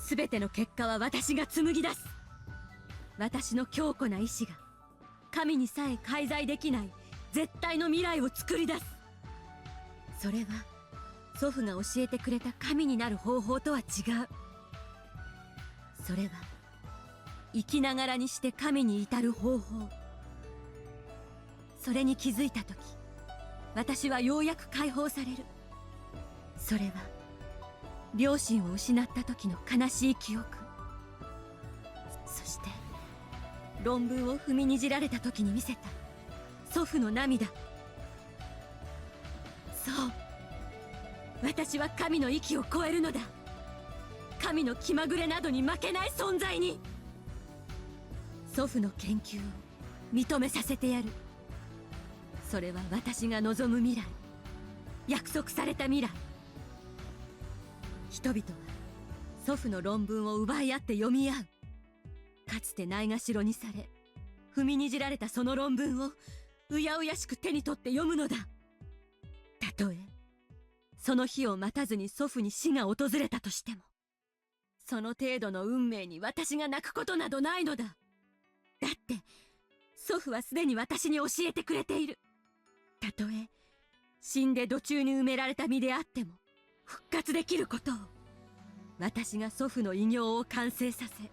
全ての結果は私が紡ぎ出す。私の強固な意志が神にさえ介在できない絶対の未来を作り出す。それは祖父が教えてくれた神になる方法とは違う。それは生きながらにして神に至る方法。それに気づいた時、私はようやく解放される。それは両親を失った時の悲しい記憶、そして論文を踏みにじられた時に見せた祖父の涙。そう、私は神の域を超えるのだ。神の気まぐれなどに負けない存在に。祖父の研究を認めさせてやる。それは私が望む未来、約束された未来。人々は祖父の論文を奪い合って読み合う。かつてないがしろにされ踏みにじられたその論文をうやうやしく手に取って読むのだ。たとえその日を待たずに祖父に死が訪れたとしても、その程度の運命に私が泣くことなどないのだ。だって祖父はすでに私に教えてくれている。たとえ死んで土中に埋められた身であっても復活できることを。私が祖父の偉業を完成させ、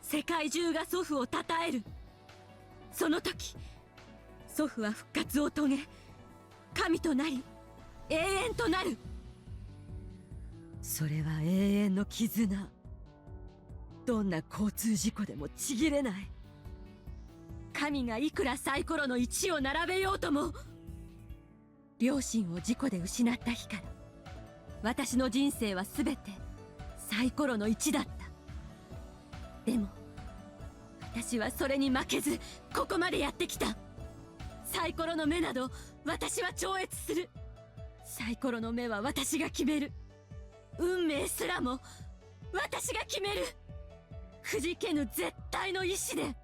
世界中が祖父を称える。その時祖父は復活を遂げ、神となり永遠となる。それは永遠の絆。どんな交通事故でもちぎれない。神がいくらサイコロの1を並べようとも。両親を事故で失った日から私の人生は全てサイコロの1だった。でも私はそれに負けずここまでやってきた。サイコロの目など私は超越する。サイコロの目は私が決める。運命すらも私が決める。くじけぬ絶対の意志で。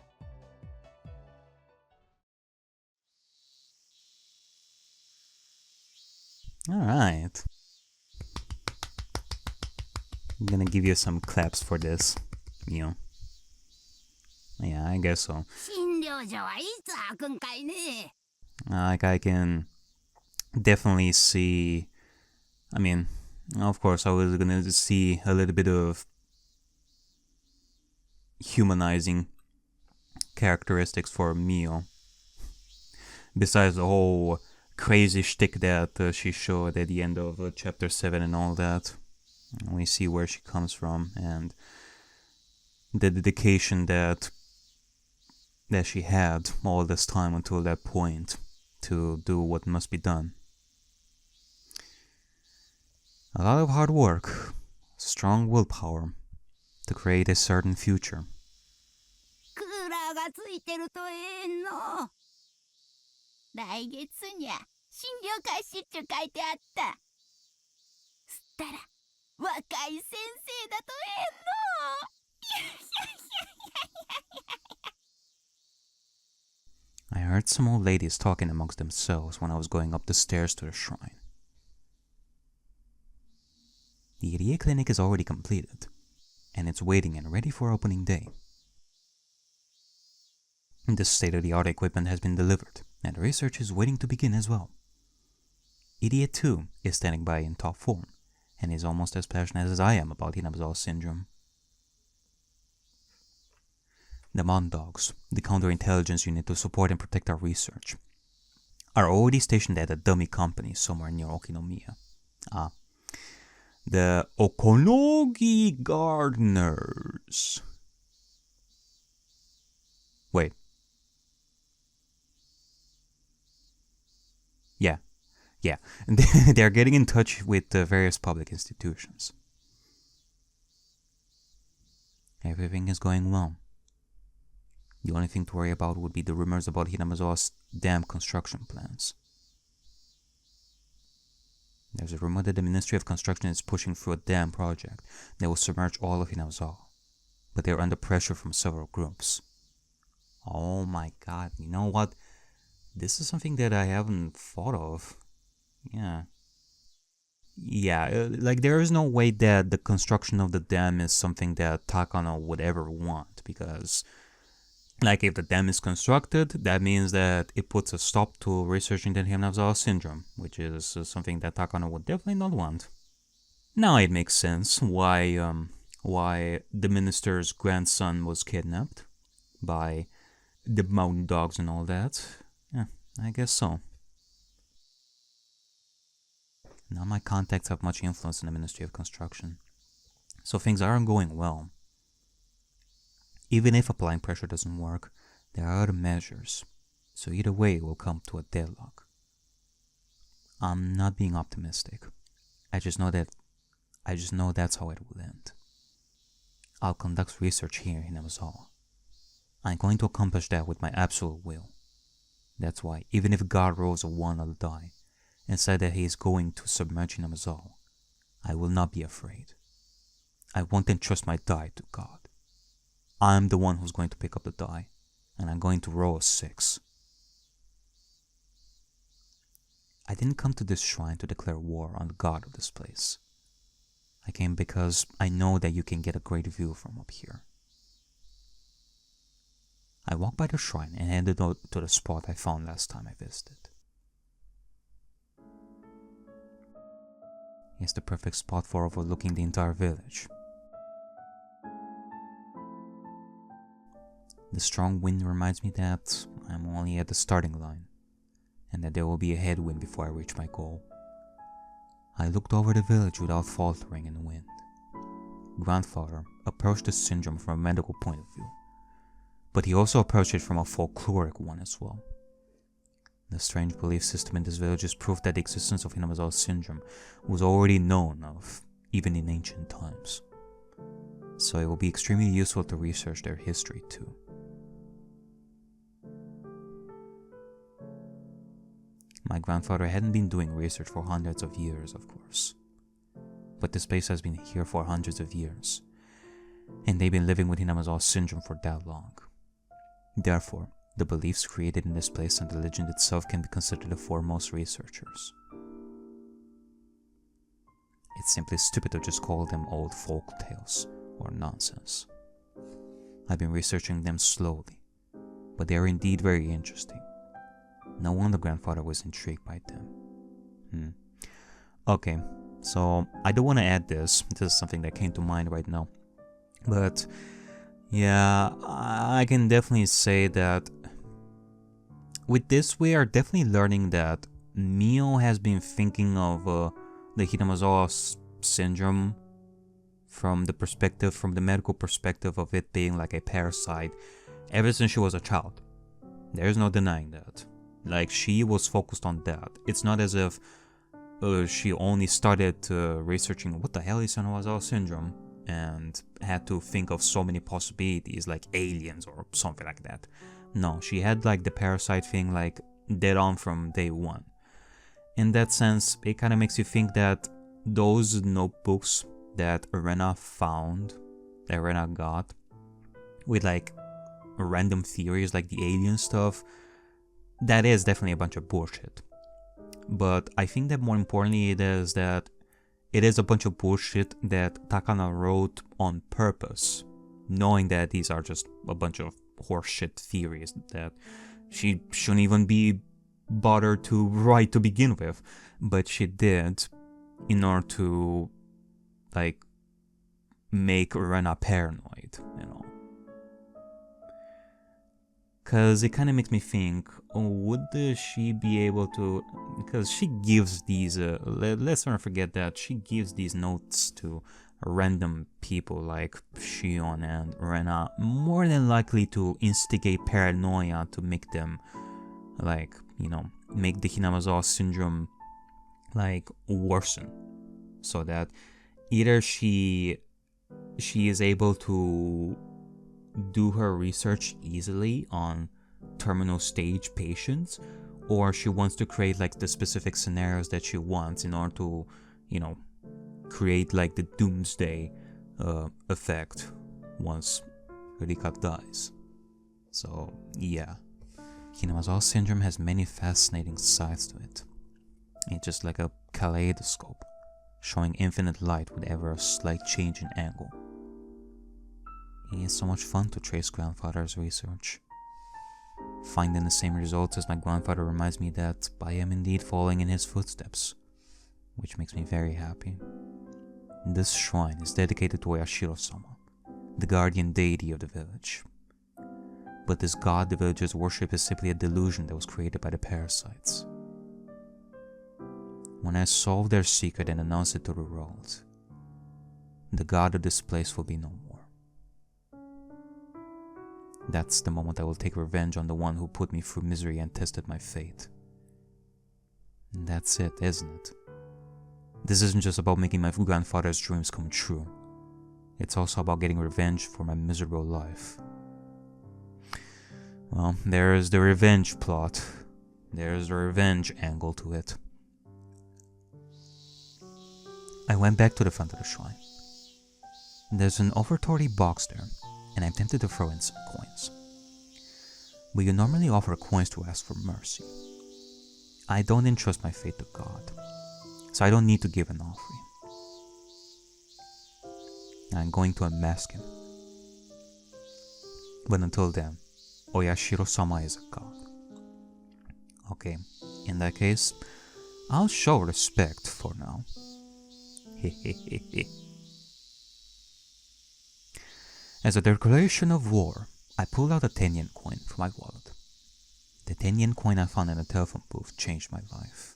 Alright. I'm gonna give you some claps for this, Mio. Yeah, I guess so. 診療所はいつ開くんかいね。Like, I can definitely see. I mean, of course, I was gonna see a little bit of humanizing characteristics for Mio. Besides the whole crazy shtick that she showed at the end of chapter 7 and all that. We see where she comes from and the dedication that she had all this time until that point to do what must be done. A lot of hard work, strong willpower to create a certain future. クーラーがついてるとええの。来月にゃ診療開始って書いてあった。すったら若い先生だとI heard some old ladies talking amongst themselves when I was going up the stairs to the shrine. The Ariakey clinic is already completed, and it's waiting and ready for opening day. This state-of-the-art equipment has been delivered, and research is waiting to begin as well. Idiot 2 is standing by in top form, and is almost as passionate as I am about Hinamizawa syndrome. The Mondogs, the counterintelligence unit to support and protect our research, are already stationed at a dummy company somewhere near Okinomiya. The Okonogi Gardeners. Wait. Yeah, Yeah, they're getting in touch with various public institutions. Everything is going well. The only thing to worry about would be the rumors about Hinamizawa's dam construction plans. There's a rumor that the Ministry of Construction is pushing through a dam project that will submerge all of Hinamizawa, but they're under pressure from several groups. Oh my god, you know what? This is something that I haven't thought of. Yeah, like there is no way that the construction of the dam is something that Takano would ever want, because like if the dam is constructed, that means that it puts a stop to researching the Hinamizawa syndrome, which is something that Takano would definitely not want. Now it makes sense why the minister's grandson was kidnapped by the mountain dogs and all that. Yeah, I guess so. None of my contacts have much influence in the Ministry of Construction, so things aren't going well. Even if applying pressure doesn't work, there are other measures, so either way it will come to a deadlock. I'm not being optimistic. I just know that's how it will end. I'll conduct research here in Hinamizawa. I'm going to accomplish that with my absolute will. That's why, even if God rolls a 1 on the die, and said that he is going to submerge Hinamizawa, I will not be afraid. I won't entrust my die to God. I'm the one who's going to pick up the die, and I'm going to roll a 6. I didn't come to this shrine to declare war on the god of this place. I came because I know that you can get a great view from up here. I walked by the shrine and headed out to the spot I found last time I visited. It's the perfect spot for overlooking the entire village. The strong wind reminds me that I'm only at the starting line, and that there will be a headwind before I reach my goal. I looked over the village without faltering in the wind. Grandfather approached the syndrome from a medical point of view, but he also approached it from a folkloric one as well. The strange belief system in this village is proof that the existence of Hinamizawa syndrome was already known of, even in ancient times. So it will be extremely useful to research their history too. My grandfather hadn't been doing research for hundreds of years, of course. But this place has been here for hundreds of years, and they've been living with Hinamizawa syndrome for that long. Therefore, the beliefs created in this place and the legend itself can be considered the foremost researchers. It's simply stupid to just call them old folk tales or nonsense. I've been researching them slowly, but they are indeed very interesting. No wonder grandfather was intrigued by them. Okay, so I don't want to add this. This is something that came to mind right now. But yeah, I can definitely say that with this we are definitely learning that Mio has been thinking of the Hinamizawa syndrome from the medical perspective of it being like a parasite ever since she was a child. There's no denying that. Like, she was focused on that. It's not as if she only started researching what the hell is Hinamizawa syndrome and had to think of so many possibilities like aliens or something like that. No, she had like the parasite thing like dead on from day one. In that sense, it kind of makes you think that those notebooks that Arena got with like random theories like the alien stuff, that is definitely a bunch of bullshit. But I think that more importantly it is a bunch of bullshit that Takano wrote on purpose, knowing that these are just a bunch of horseshit theories that she shouldn't even be bothered to write to begin with, but she did in order to like make Rena paranoid, you know. Cause it kind of makes me think, would she be able to? Because she gives these. Let's not forget that she gives these notes to random people like Shion and Rena, more than likely to instigate paranoia to make them, like, you know, make the Hinamizawa syndrome like worsen, so that either she is able to do her research easily on terminal stage patients, or she wants to create like the specific scenarios that she wants in order to, you know, create like the doomsday effect once Rika dies. So yeah, Hinamizawa syndrome has many fascinating sides to it. It's just like a kaleidoscope, showing infinite light with ever a slight change in angle. It's so much fun to trace grandfather's research. Finding the same results as my grandfather reminds me that I am indeed following in his footsteps, which makes me very happy. This shrine is dedicated to Oyashiro-sama, the guardian deity of the village. But this god the villagers worship is simply a delusion that was created by the parasites. When I solve their secret and announce it to the world, the god of this place will be no more. That's the moment I will take revenge on the one who put me through misery and tested my fate. And that's it, isn't it? This isn't just about making my grandfather's dreams come true. It's also about getting revenge for my miserable life. Well, there's the revenge plot. There's the revenge angle to it. I went back to the front of the shrine. There's an offertory box there, and I'm tempted to throw in some coins. But you normally offer coins to ask for mercy. I don't entrust my fate to God, so I don't need to give an offering. I'm going to unmask him. But until then, Oyashiro-sama is a god. Okay, in that case, I'll show respect for now. As a declaration of war, I pulled out a 10-yen coin from my wallet. The 10-yen coin I found in a telephone booth changed my life.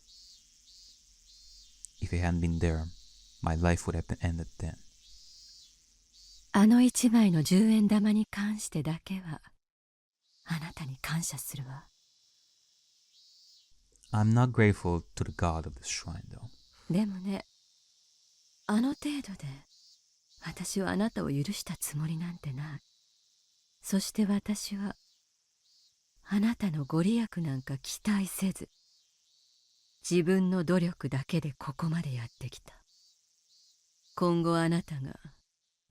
If it hadn't been there, my life would have been ended then. あの一枚の10円玉に関してだけはあなたに感謝するわ。I'm not grateful to the god of this shrine, though. でもね、あの程度で私はあなたを許したつもりなんてない。そして私はあなたのご利益なんか期待せず、自分の努力だけでここまでやってきた。今後あなたが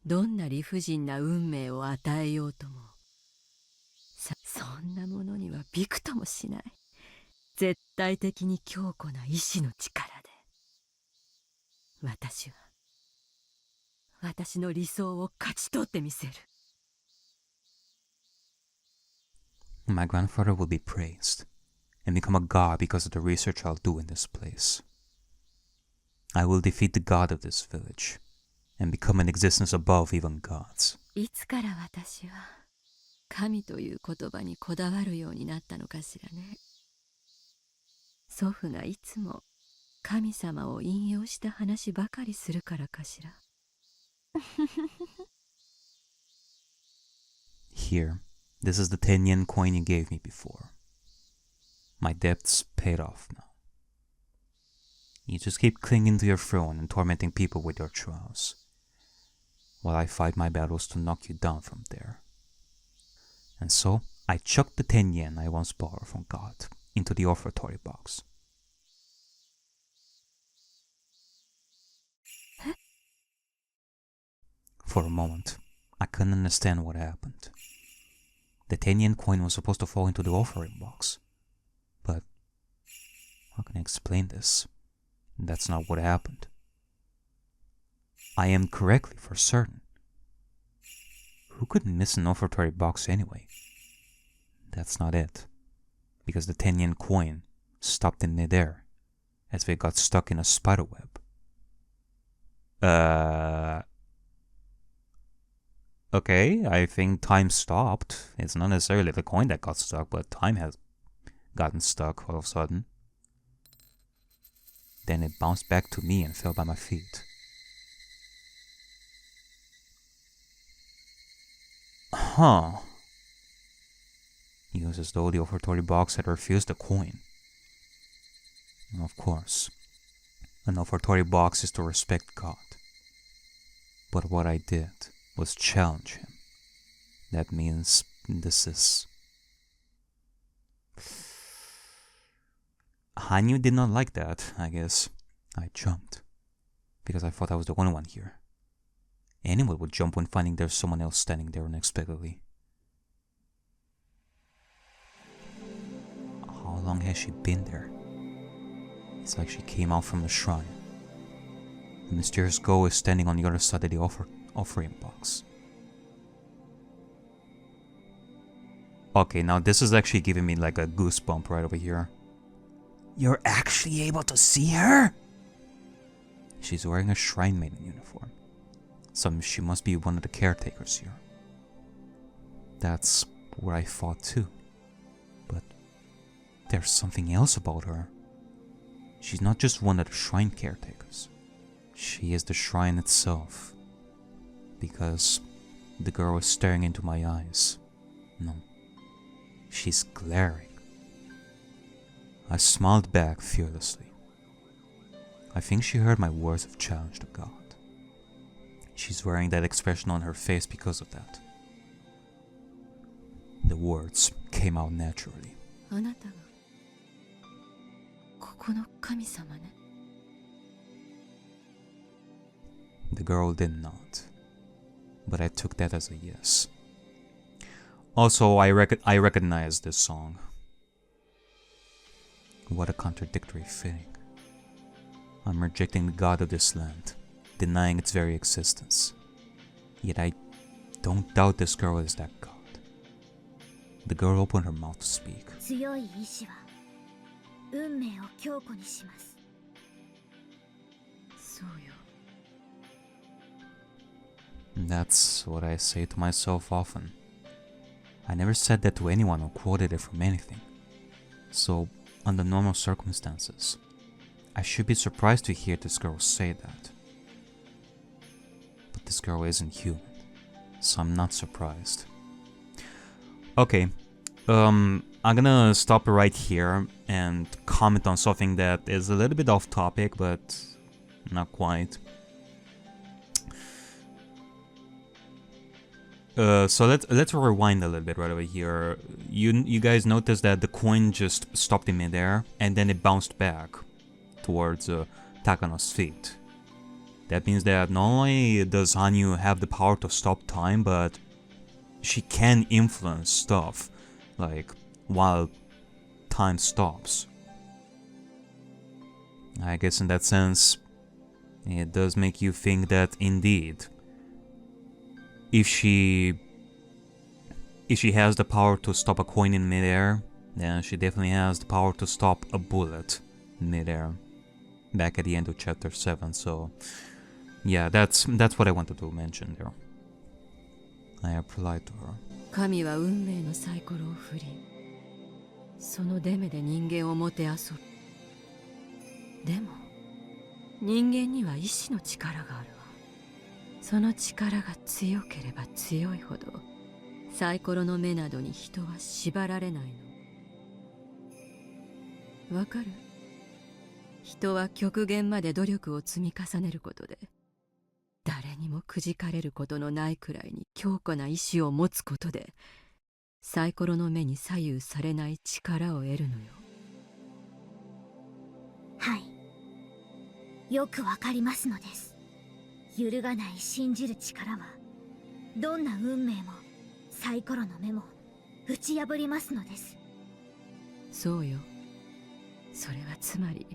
どんな理不尽な運命を与えようとも、そんなものにはびくともしない。絶対的に強固な意志の力で、私は私の理想を勝ち取ってみせる。My grandfather will be praised and become a god because of the research I'll do in this place. I will defeat the god of this village and become an existence above even gods. いつから私は神という言葉にこだわるようになったのかしらね。祖父がいつも神様を引用した話ばかりするからかしら。Here, this is the 10-yen coin you gave me before. My debt's paid off now. You just keep clinging to your throne and tormenting people with your trials, while I fight my battles to knock you down from there. And so, I chucked the 10 yen I once borrowed from God into the offertory box. For a moment, I couldn't understand what happened. The 10-yen coin was supposed to fall into the offering box. But how can I explain this? That's not what happened. I am correctly for certain. Who could miss an offertory box anyway? That's not it. Because the 10-yen coin stopped in midair, as if it got stuck in a spider web. Okay, I think time stopped. It's not necessarily the coin that got stuck, but time has gotten stuck all of a sudden. Then it bounced back to me and fell by my feet. Huh. It was as though the offertory box had refused the coin. Of course. an offertory box is to respect God. But what I did was challenge him. That means this is... Hanyu did not like that, I guess. I jumped. Because I thought I was the only one here. Anyone would jump when finding there's someone else standing there unexpectedly. How long has she been there? It's like she came out from the shrine. The mysterious girl is standing on the other side of the offering box. Okay, now this is actually giving me like a goosebump right over here. You're actually able to see her? She's wearing a shrine maiden uniform. So she must be one of the caretakers here. That's where I thought too. But there's something else about her. She's not just one of the shrine caretakers. She is the shrine itself. Because the girl is staring into my eyes. No. She's glaring. I smiled back fearlessly. I think she heard my words of challenge to God. She's wearing that expression on her face because of that. The words came out naturally. The girl did not, but I took that as a yes. Also, I recognize this song. What a contradictory thing. I'm rejecting the god of this land, denying its very existence. Yet I don't doubt this girl is that god. The girl opened her mouth to speak. That's what I say to myself often. I never said that to anyone or quoted it from anything. So, under normal circumstances, I should be surprised to hear this girl say that. But this girl isn't human, so I'm not surprised. Okay, I'm gonna stop right here and comment on something that is a little bit off topic, but not quite. So let's rewind a little bit right over here. You guys noticed that the coin just stopped in midair and then it bounced back towards Takano's feet. That means that not only does Hanyu have the power to stop time, but she can influence stuff, like while time stops. I guess in that sense, it does make you think that indeed, if she has the power to stop a coin in midair, then she definitely has the power to stop a bullet in midair. Back at the end of chapter 7, so yeah, that's what I wanted to mention there. I replied to her. 神は運命のサイコロを振り、そのデメで人間をもてあそぶ。でも、人間には意志の力があるわ。その力が強ければ強いほど、サイコロの目などに人は縛られないの。わかる？人は極限まで努力を積み重ねることで、誰にもくじかれることのないくらいに強固な意志を持つことで、サイコロの目に左右されない力を得るのよ。はい。よくわかりますのです。揺るがない信じる力は、どんな運命もサイコロの目も打ち破りますのです。そうよ。それはつまり、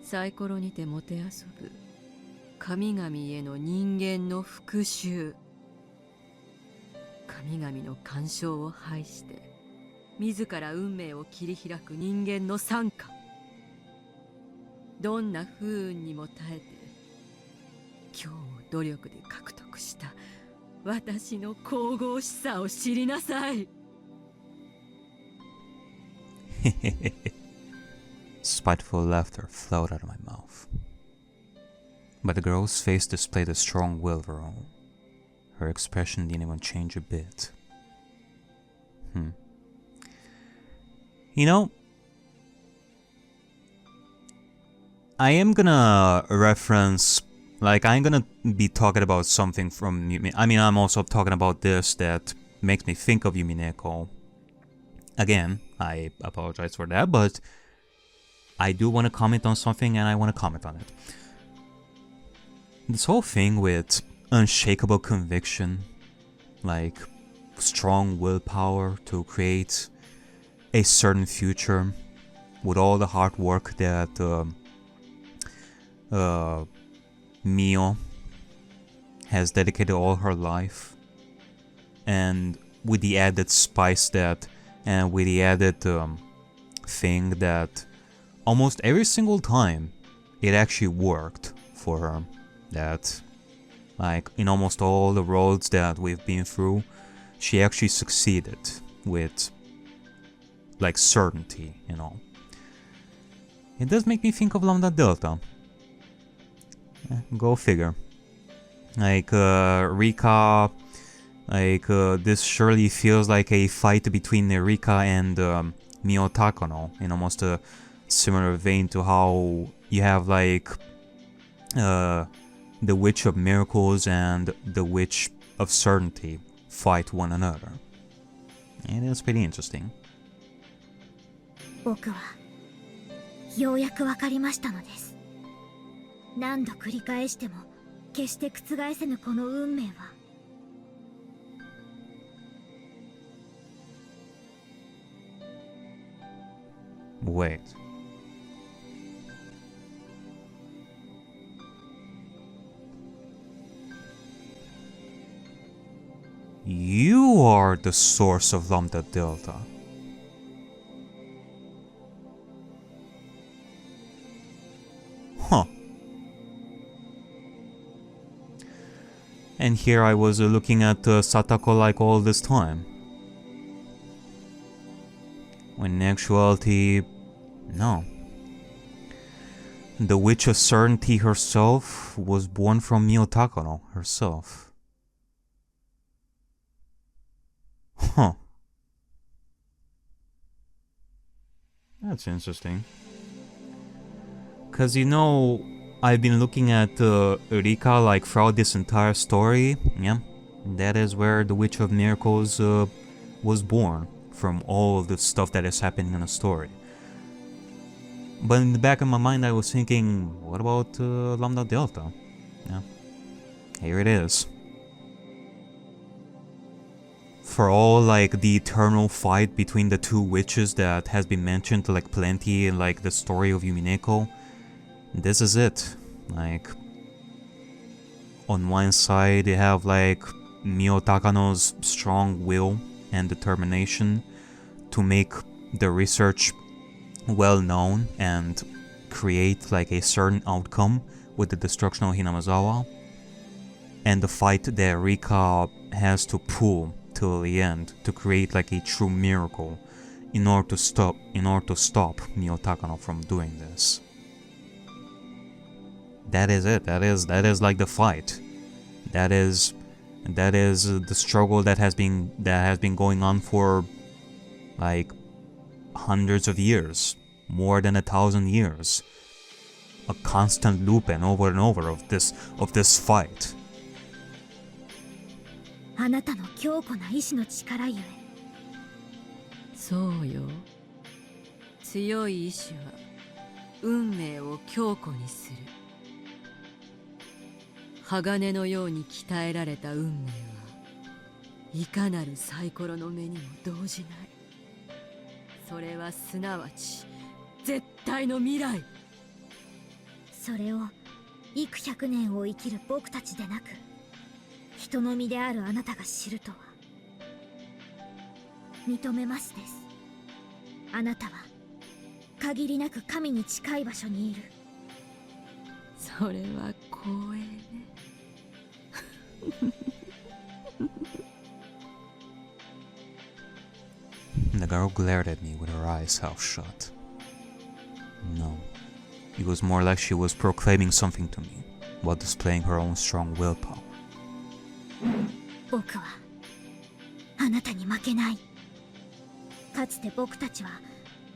サイコロにてもてあそぶ神々への人間の復讐。神々の干渉を排して自ら運命を切り開く人間の賛歌。どんな不運にも耐えて今日を努力で獲得した私の神々しさを知りなさい。Spiteful laughter flowed out of my mouth. But the girl's face displayed a strong will of her own. Her expression didn't even change a bit. You know, I am gonna reference, like, I'm gonna be talking about something from I mean, I'm also talking about this that makes me think of Yumineko. Again, I apologize for that, but I do want to comment on something and I want to comment on it. This whole thing with unshakable conviction, like strong willpower to create a certain future with all the hard work that Mio has dedicated all her life, and with the added spice that, and with the added thing that almost every single time it actually worked for her. That, like, in almost all the roads that we've been through, she actually succeeded with, like, certainty, you know. It does make me think of Lambda Delta. Go figure. Like, Rika, like, this surely feels like a fight between Rika and Mio Takano, in almost a similar vein to how you have, like, the Witch of Miracles and the Witch of Certainty fight one another. And it's pretty interesting. 僕はようやくわかりましたのです。何度繰り返しても決して覆せぬこの運命は。Wait. You are the source of Lambda Delta. Huh. And here I was looking at Satako like all this time. When in actuality, no. The Witch of Certainty herself was born from Mio Takano herself. Huh. That's interesting. Cause you know, I've been looking at Rika like throughout this entire story. Yeah, that is where the Witch of Miracles was born, from all of the stuff that is happening in the story. But in the back of my mind I was thinking, what about Lambda Delta? Yeah, here it is. For all like the eternal fight between the two witches that has been mentioned like plenty in like the story of Yumineko, this is it. Like, on one side you have like Mio Takano's strong will and determination to make the research well known and create like a certain outcome with the destruction of Hinamizawa, and the fight that Rika has to pull till the end to create like a true miracle in order to stop Mio Takano from doing this. That is it. That is like the fight. That is the struggle that has been going on for like hundreds of years, more than 1,000 years. A constant loop and over of this fight. あなたの強固な意志の力ゆえ。そうよ。強い意志は運命を強固にする。鋼のように鍛えられた運命はいかなるサイコロの目にも動じない。それはすなわち絶対の未来。それを幾百年を生きる僕たちでなく、人の身であるあなたが知るとは。認めますです。あなたは限りなく神に近い場所にいる。それは光栄ね。The girl glared at me with her eyes half shut. No, it was more like she was proclaiming something to me, while displaying her own strong willpower. 僕はあなたに負けない。かつて僕たちは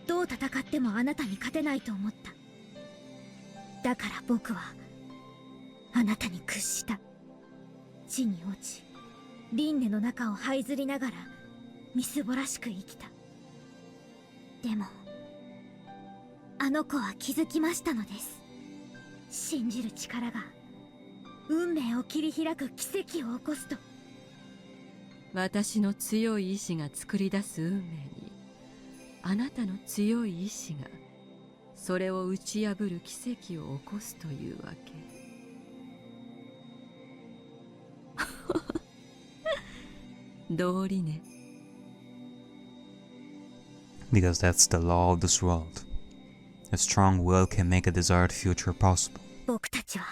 どう戦ってもあなたに勝てないと思った。だから僕はあなたに屈した。地に落ち、輪廻の中を這いずりながらみすぼらしく生きた。でもあの子は気づきましたのです。信じる力が運命を切り開く奇跡を起こすと。私の強い意志が作り出す運命に、あなたの強い意志がそれを打ち破る奇跡を起こすというわけ。道理ね。Because that's the law of this world. A strong will can make a desired future possible. 僕たちは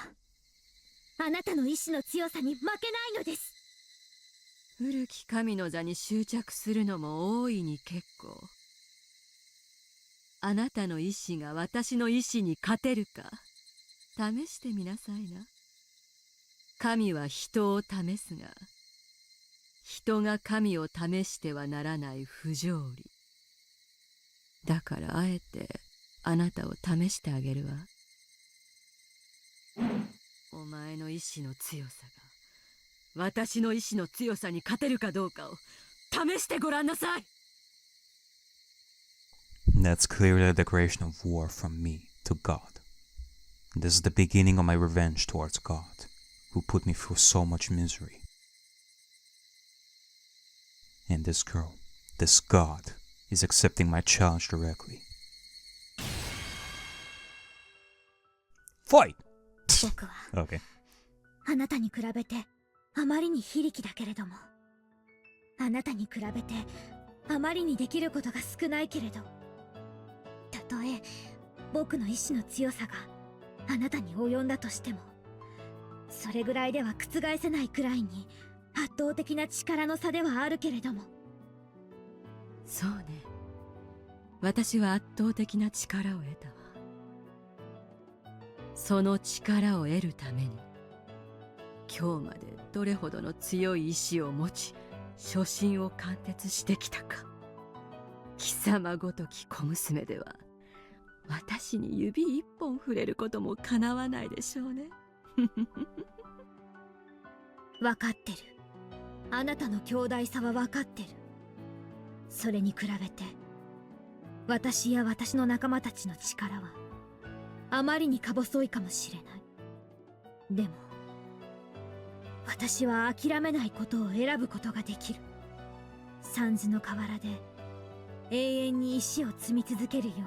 あなたの意志の強さに負けないのです。古き神の座に執着するのも大いに結構。あなたの意志が私の意志に勝てるか試してみなさいな。神は人を試すが、人が神を試してはならない不条理。だからあえてあなたを試してあげるわ。お前の意志の強さが私の意志の強さに勝てるかどうかを試してごらんなさい。That's clearly a declaration of war from me to God. This is the beginning of my revenge towards God, who put me through so much misery. And this girl, this God, is accepting my challenge directly. Fight! 僕は Okay. あなたに比べてあまりに非力だけれども、あなたに比べてあまりにできることが少ないけれど、たとえ僕の意志の強さがあなたに及んだとしても、それぐらいでは覆せないくらいに圧倒的な力の差ではあるけれども。そうね。私は圧倒的な力を得たわ。その力を得るために、今日までどれほどの強い意志を持ち、初心を貫徹してきたか。貴様ごとき小娘では、私に指一本触れることもかなわないでしょうね。分かってる。あなたの強大さは分かってる。それに比べて私や私の仲間たちの力はあまりにか細いかもしれない。でも私は諦めないことを選ぶことができる。三途の河原で永遠に石を積み続けるように。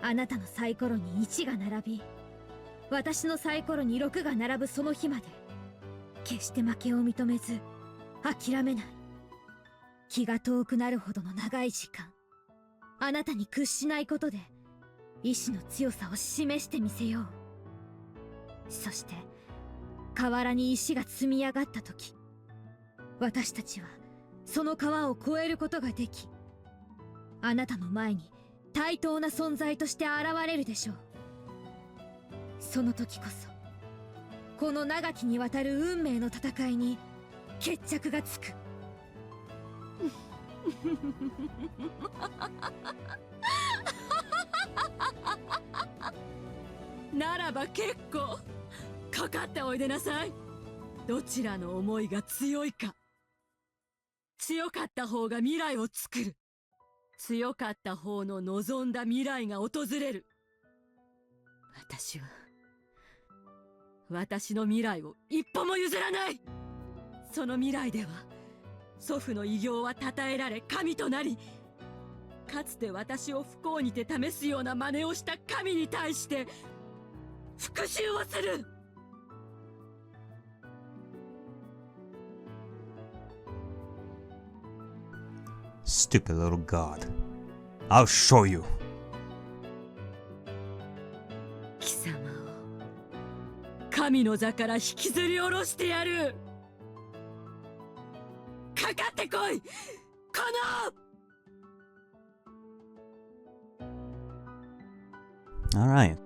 あなたのサイコロに1が並び、私のサイコロに6が並ぶその日まで、決して負けを認めず諦めない。気が遠くなるほどの長い時間、あなたに屈しないことで意志の強さを示してみせよう。そして河原に石が積み上がった時、私たちはその川を越えることができ、あなたの前に対等な存在として現れるでしょう。その時こそこの長きにわたる運命の戦いに決着がつく。ならば結構、かかっておいでなさい。どちらの思いが強いか。強かった方が未来を作る。強かった方の望んだ未来が訪れる。私は私の未来を一歩も譲らない。その未来では祖父の偉業は称えられ神となり、かつて私を不幸にて試すような真似をした神に対して復讐をする。Stupid little god. I'll show you. 貴様を神の座から引きずり下ろしてやる。かかってこい、この。 Alright.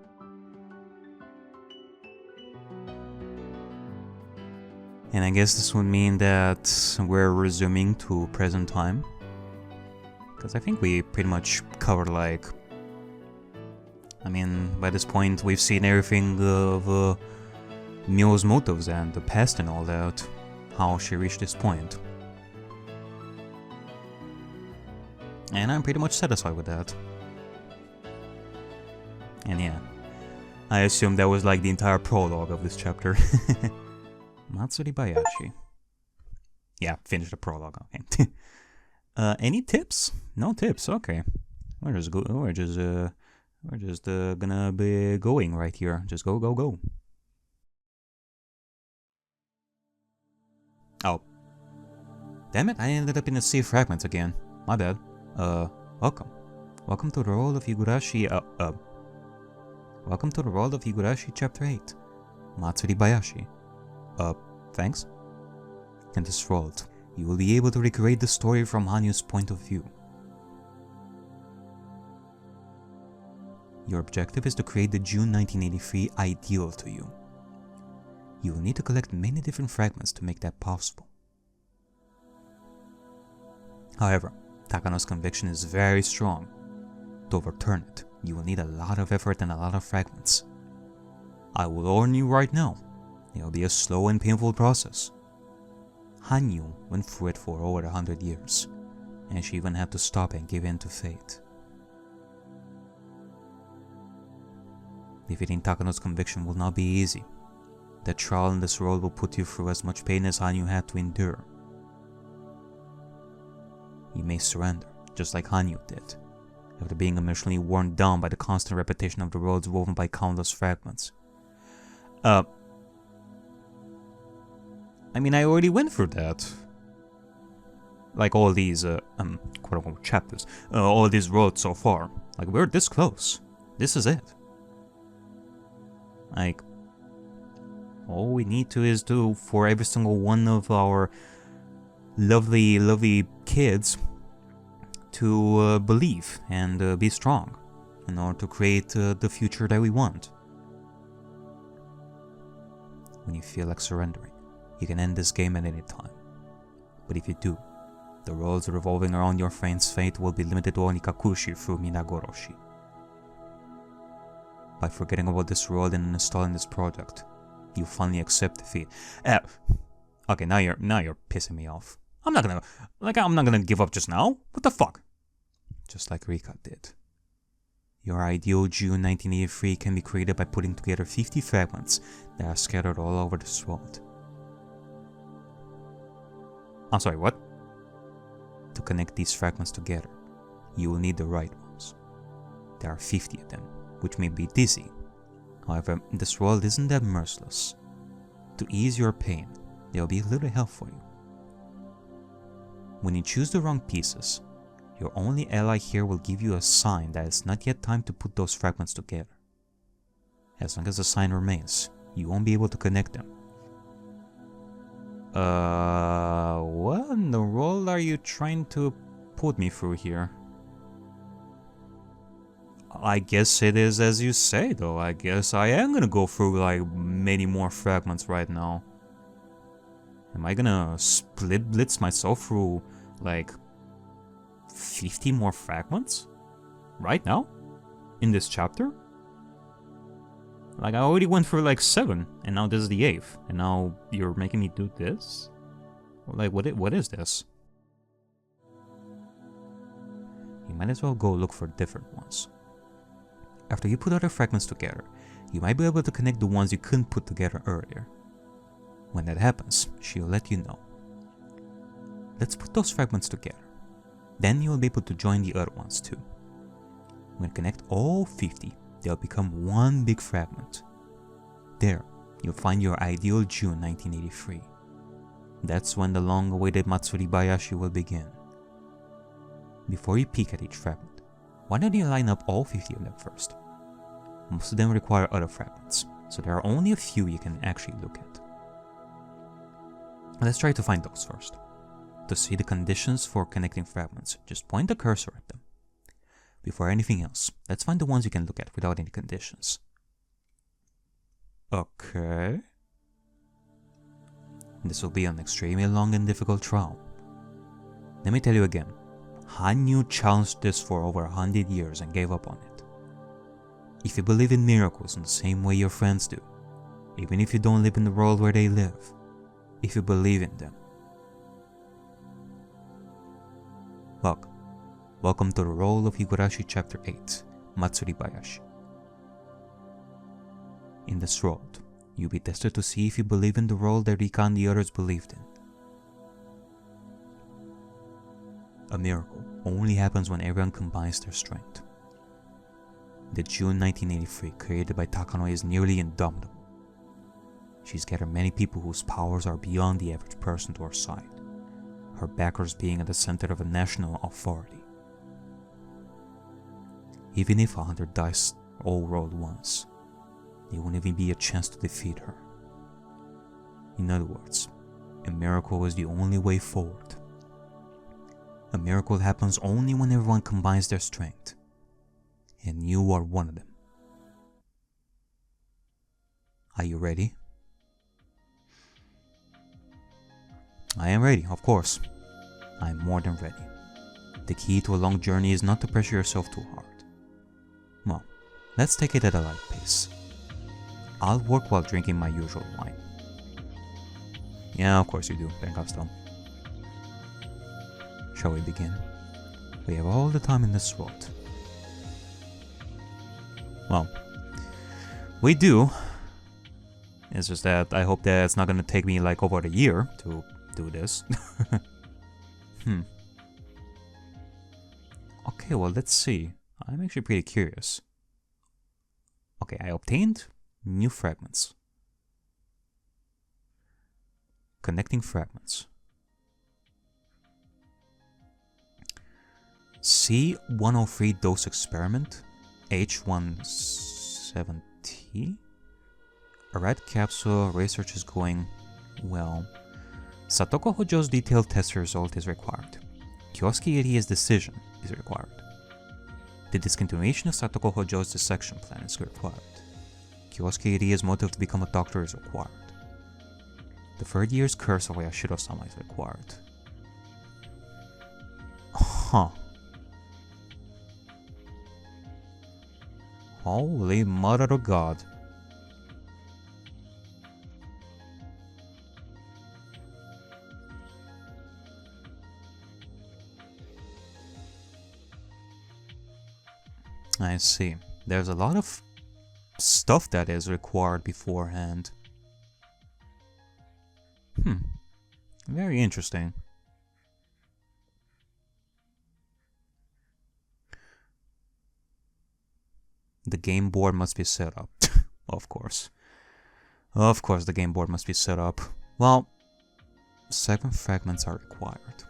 And I guess this would mean that we're resuming to present time. Because I think we pretty much covered like I mean, by this point, we've seen everything of Mio's motives and the past and all that. How she reached this point. And I'm pretty much satisfied with that. And yeah, I assume that was like the entire prologue of this chapter. Matsuri Bayashi. Yeah, finish the prologue, okay. Any tips? No tips, okay. We're just gonna be going right here. Just go, go, go. Oh. Damn it, I ended up in the sea fragments again. My bad. Welcome. Welcome to the world of Higurashi, Welcome to the world of Higurashi Chapter 8. Matsuri Bayashi. Thanks? In this world, you will be able to recreate the story from Hanyu's point of view. Your objective is to create the June 1983 ideal to you. You will need to collect many different fragments to make that possible. However, Takano's conviction is very strong. To overturn it, you will need a lot of effort and a lot of fragments. I will warn you right now, it will be a slow and painful process. Hanyu went through it for over 100 years, and she even had to stop and give in to fate. Defeating Takano's conviction will not be easy. The trial in this world will put you through as much pain as Hanyu had to endure. You may surrender, just like Hanyu did, after being emotionally worn down by the constant repetition of the roads woven by countless fragments. I mean, I already went through that. Like all these, quote-unquote chapters, all these roads so far. Like, we're this close. This is it. Like, all we need to is to, for every single one of our lovely, lovely kids to believe and be strong in order to create the future that we want. When you feel like surrendering, you can end this game at any time. But if you do, the roads revolving around your friend's fate will be limited to Onikakushi through Minagoroshi. By forgetting about this world and installing this project, you finally accept defeat. Okay, now you're pissing me off. I'm not gonna give up just now. What the fuck? Just like Rika did. Your ideal June 1983 can be created by putting together 50 fragments that are scattered all over this world. I'm sorry, what? To connect these fragments together, you will need the right ones. There are 50 of them, which may be dizzy. However, this world isn't that merciless. To ease your pain, there will be a little help for you. When you choose the wrong pieces, your only ally here will give you a sign that it's not yet time to put those fragments together. As long as the sign remains, you won't be able to connect them. What in the world are you trying to put me through here? I guess it is as you say though. I guess I am gonna go through like many more fragments right now. Am I gonna split blitz myself through like 50 more fragments? Right now? In this chapter? Like I already went through like 7 and now this is the 8th and now you're making me do this? Like what is this? You might as well go look for different ones. After you put other fragments together, you might be able to connect the ones you couldn't put together earlier. When that happens, she'll let you know. Let's put those fragments together. Then you'll be able to join the other ones too. When you connect all 50, they'll become one big fragment. There, you'll find your ideal June 1983. That's when the long-awaited Matsuri Bayashi will begin. Before you peek at each fragment, why don't you line up all 50 of them first? Most of them require other fragments, so there are only a few you can actually look at. Let's try to find those first. To see the conditions for connecting fragments, just point the cursor at them. Before anything else, let's find the ones you can look at without any conditions. Okay. This will be an extremely long and difficult trial. Let me tell you again, Hanyu challenged this for over 100 years and gave up on it. If you believe in miracles in the same way your friends do, even if you don't live in the world where they live, if you believe in them. Look, welcome to the role of Higurashi Chapter 8, Matsuri Bayashi. In this world, you'll be tested to see if you believe in the world that Rika and the others believed in. A miracle only happens when everyone combines their strength. The June 1983 created by Takano is nearly indomitable. She's gathered many people whose powers are beyond the average person to her side, her backers being at the center of a national authority. Even if 100 dice all rolled once, there wouldn't even be a chance to defeat her. In other words, a miracle is the only way forward. A miracle happens only when everyone combines their strength, and you are one of them. Are you ready? I am ready, of course. I am more than ready. The key to a long journey is not to pressure yourself too hard. Well, let's take it at a light pace. I'll work while drinking my usual wine. Yeah, of course you do, Benkastom. Shall we begin? We have all the time in this world. Well, we do. It's just that I hope that it's not gonna take me like over a year to do this. Okay, well, let's see. I'm actually pretty curious. Okay, I obtained new fragments. Connecting fragments. C103 dose experiment. H17T. A red capsule. Research is going well. Satoko Hojo's detailed test result is required. Kyosuke Iria's decision is required. The discontinuation of Satoko Hojo's dissection plan is required. Kyosuke Iria's motive to become a doctor is required. The third year's curse of Yashiro-sama is required. Huh. Holy mother of God. I see. There's a lot of stuff that is required beforehand. Very interesting. The game board must be set up. Of course. Of course the game board must be set up. Well, 7 fragments are required.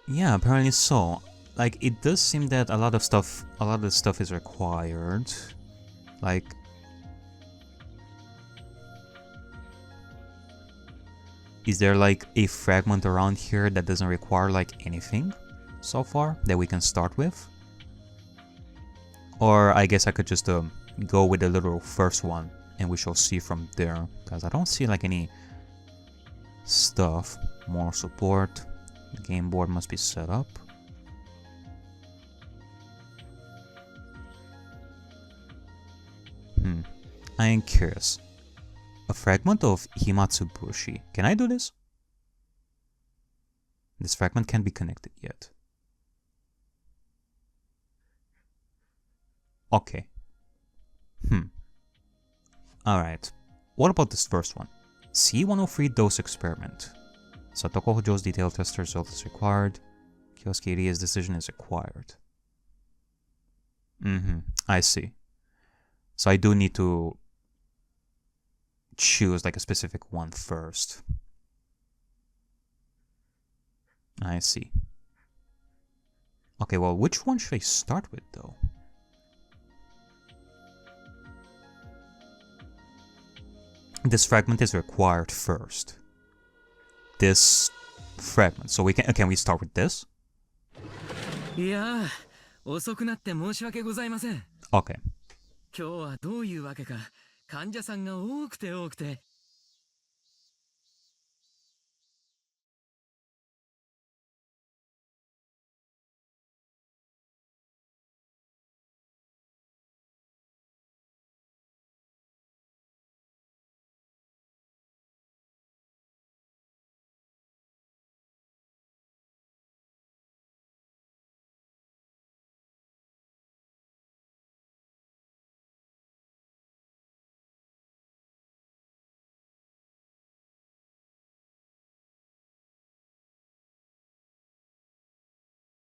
Yeah, apparently so. Like, it does seem that a lot of the stuff is required. Like, is there like a fragment around here that doesn't require like anything so far that we can start with? Or I guess I could just go with the little first one and we shall see from there, because I don't see like any stuff. More support. The game board must be set up. I am curious. A fragment of Himatsubushi. Can I do this? This fragment can't be connected yet. Okay. Alright. What about this first one? C103 dose experiment. Satoko Hojo's detailed test result is required. Kyosuke Iria's decision is required. I see. So I do need to choose like a specific one first. I see. Okay, well, which one should I start with though? This fragment is required first. This fragment. So can we start with this? Yeah, 遅くなって申し訳ございません。 Okay. 今日はどういうわけか患者さんが多くて